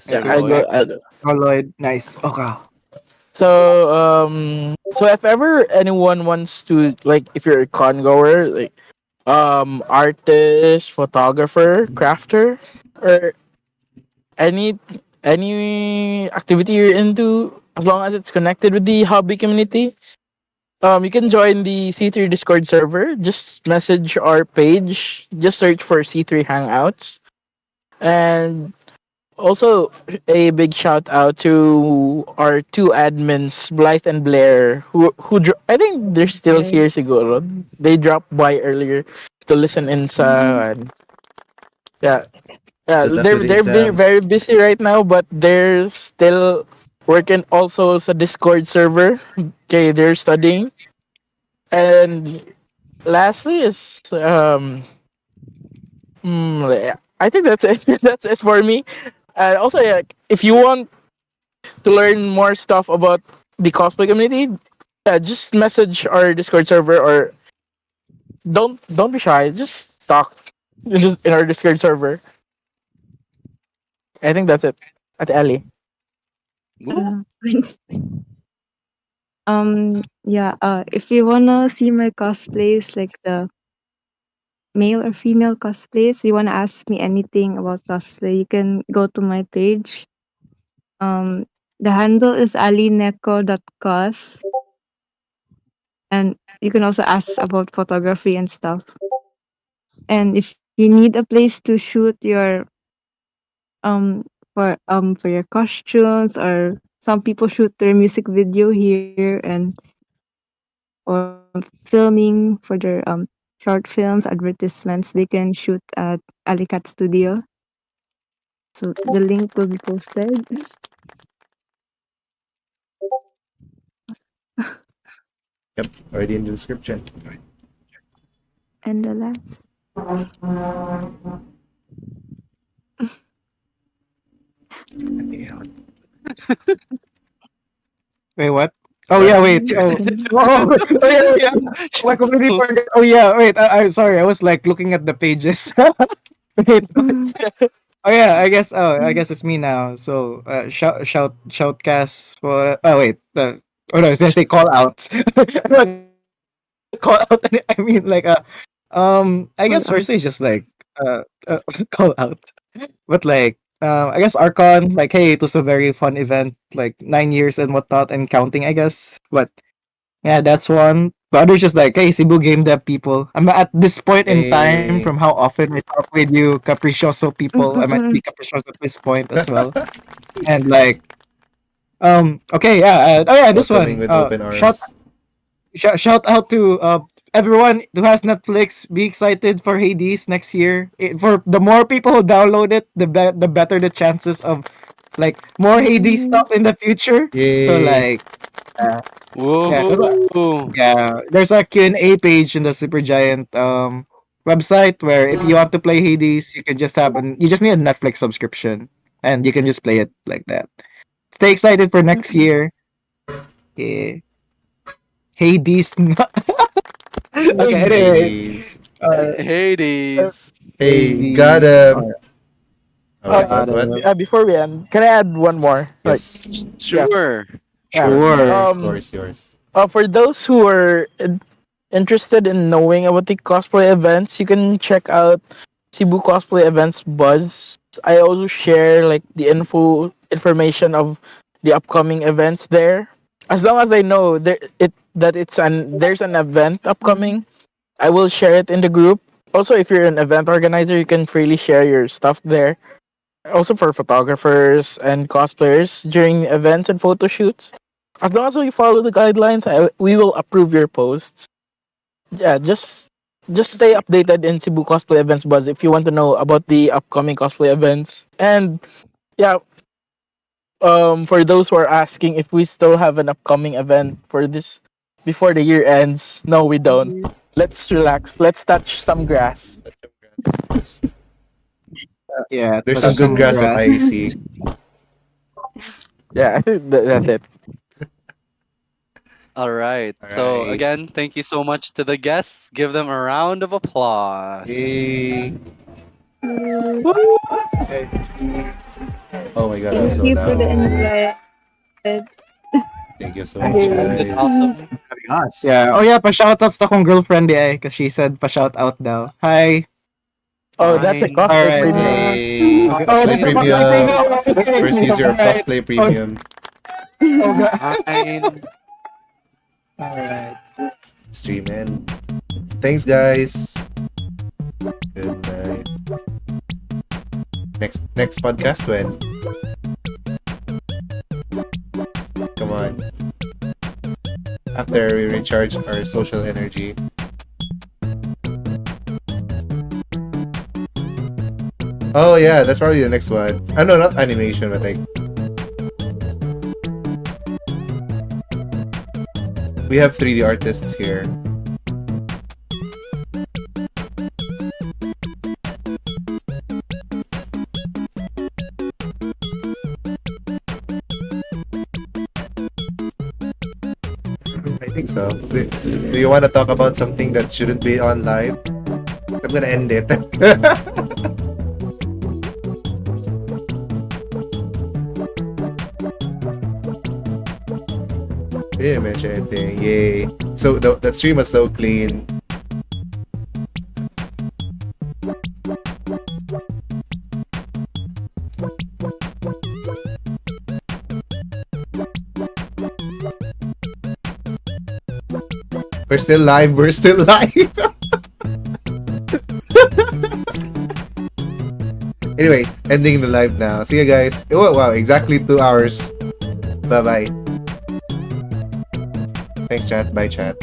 Yeah, Sir I'll go. Lloyd. Oh Lloyd, nice. Okay. So if ever anyone wants to, like, if you're a con goer, like artist, photographer, crafter, or any any activity you're into, as long as it's connected with the hobby community, you can join the C3 Discord server. Just message our page. Just search for C3 Hangouts. And also, a big shout out to our two admins, Blythe and Blair, I think they're still Right. here siguro. They dropped by earlier to listen in sa and yeah. Yeah, Good luck with the they're exams. very busy right now, but they're still working also sa Discord server. Okay, they're studying. And lastly is yeah, I think that's it. That's it for me. And also, yeah, if you want to learn more stuff about the cosplay community, yeah, just message our Discord server or don't be shy. Just talk in our Discord server. I think that's it. At Ellie. Woo! Yeah, if you wanna see my cosplays, like the male or female cosplays, you wanna ask me anything about cosplay, you can go to my page. The handle is alineko.cos, and you can also ask about photography and stuff. And if you need a place to shoot your for your costumes, or some people shoot their music video here, and or filming for their short films, advertisements, they can shoot at Alicat Studio. So the link will be posted. Yep, already in the description. And the last, Wait, what? Oh yeah, wait. Oh, oh, oh yeah, yeah. Oh, I completely forgot. Oh yeah, wait. I'm sorry. I was like looking at the pages. Wait. Oh yeah, I guess. Oh, I guess it's me now. So shoutcast for. Oh wait. Oh no, I was gonna say call outs. Call out. I mean like I guess call firstly out. is just like call out. But like I guess Archon, like hey, it was a very fun event, like 9 years and whatnot and counting, I guess. But yeah, that's one. The other just like, hey, Cebu Game Dev people. I'm at this point in time from Hey. how often I talk with you, Capriccioso people. I might be Capriccioso at this point as well. And like, okay, yeah. Oh yeah, this Welcoming one. with open Shout arms. shout out to everyone who has Netflix, be excited for Hades next year. For the more people who download it, the better the chances of like more Hades Mm. stuff in the future. So Yay. like, uh, yeah, Woohoo! yeah, there's a Q&A page in the Supergiant website where if you want to play Hades, you can just you just need a Netflix subscription and you can just play it like that. Stay excited for next year. Yeah. Hades. Okay, anyway. Hades. Uh, Hades. Hey, got Hades. him. Oh wait, Got what? it. Before we end, can I add one more? Like, Yes. yeah, Sure. yeah. Sure. Yours. For those who are interested in knowing about the cosplay events, you can check out Cebu Cosplay Events Buzz. I also share like the information of the upcoming events there. As long as I know there's an event upcoming, I will share it in the group. Also, if you're an event organizer, you can freely share your stuff there. Also for photographers and cosplayers during events and photo shoots. As long as we follow the guidelines, we will approve your posts. Yeah, just stay updated in Cebu Cosplay Events Buzz if you want to know about the upcoming cosplay events. And yeah, for those who are asking if we still have an upcoming event for this before the year ends, no, we don't. Let's relax. Let's touch some grass. Yes. Yeah, There's touch some good some grass at grass. IEC. Yeah, that's it. All right. All So right. again, thank you so much to the guests. Give them a round of applause. Yay. Okay. Oh my god, I'm Thank so you for the down. invite. Thank you so much, It's guys. awesome. Having us. Yeah. Oh yeah, pa-shoutouts to akong girlfriend eh, because she said pa-shout out daw. Hi. Oh, that's a Fine. cosplay Alright. premium. Hey, Okay. Cosplay that's a Premium. cosplay premium. First user of Alright. Cosplay Premium. Oh, God. Fine. Alright. Stream in. Thanks, guys. Good night. Next podcast when? Come on. After we recharge our social energy. Oh yeah, that's probably the next one. No, not animation, but like we have 3D artists here. I think so. Do you want to talk about something that shouldn't be on live? I'm gonna end it. We didn't mention anything. Yay. So that stream was so clean. We're still live. We're still live. Anyway, ending the live now. See you guys. Oh, wow, exactly 2 hours. Bye-bye. Thanks, chat. Bye, chat.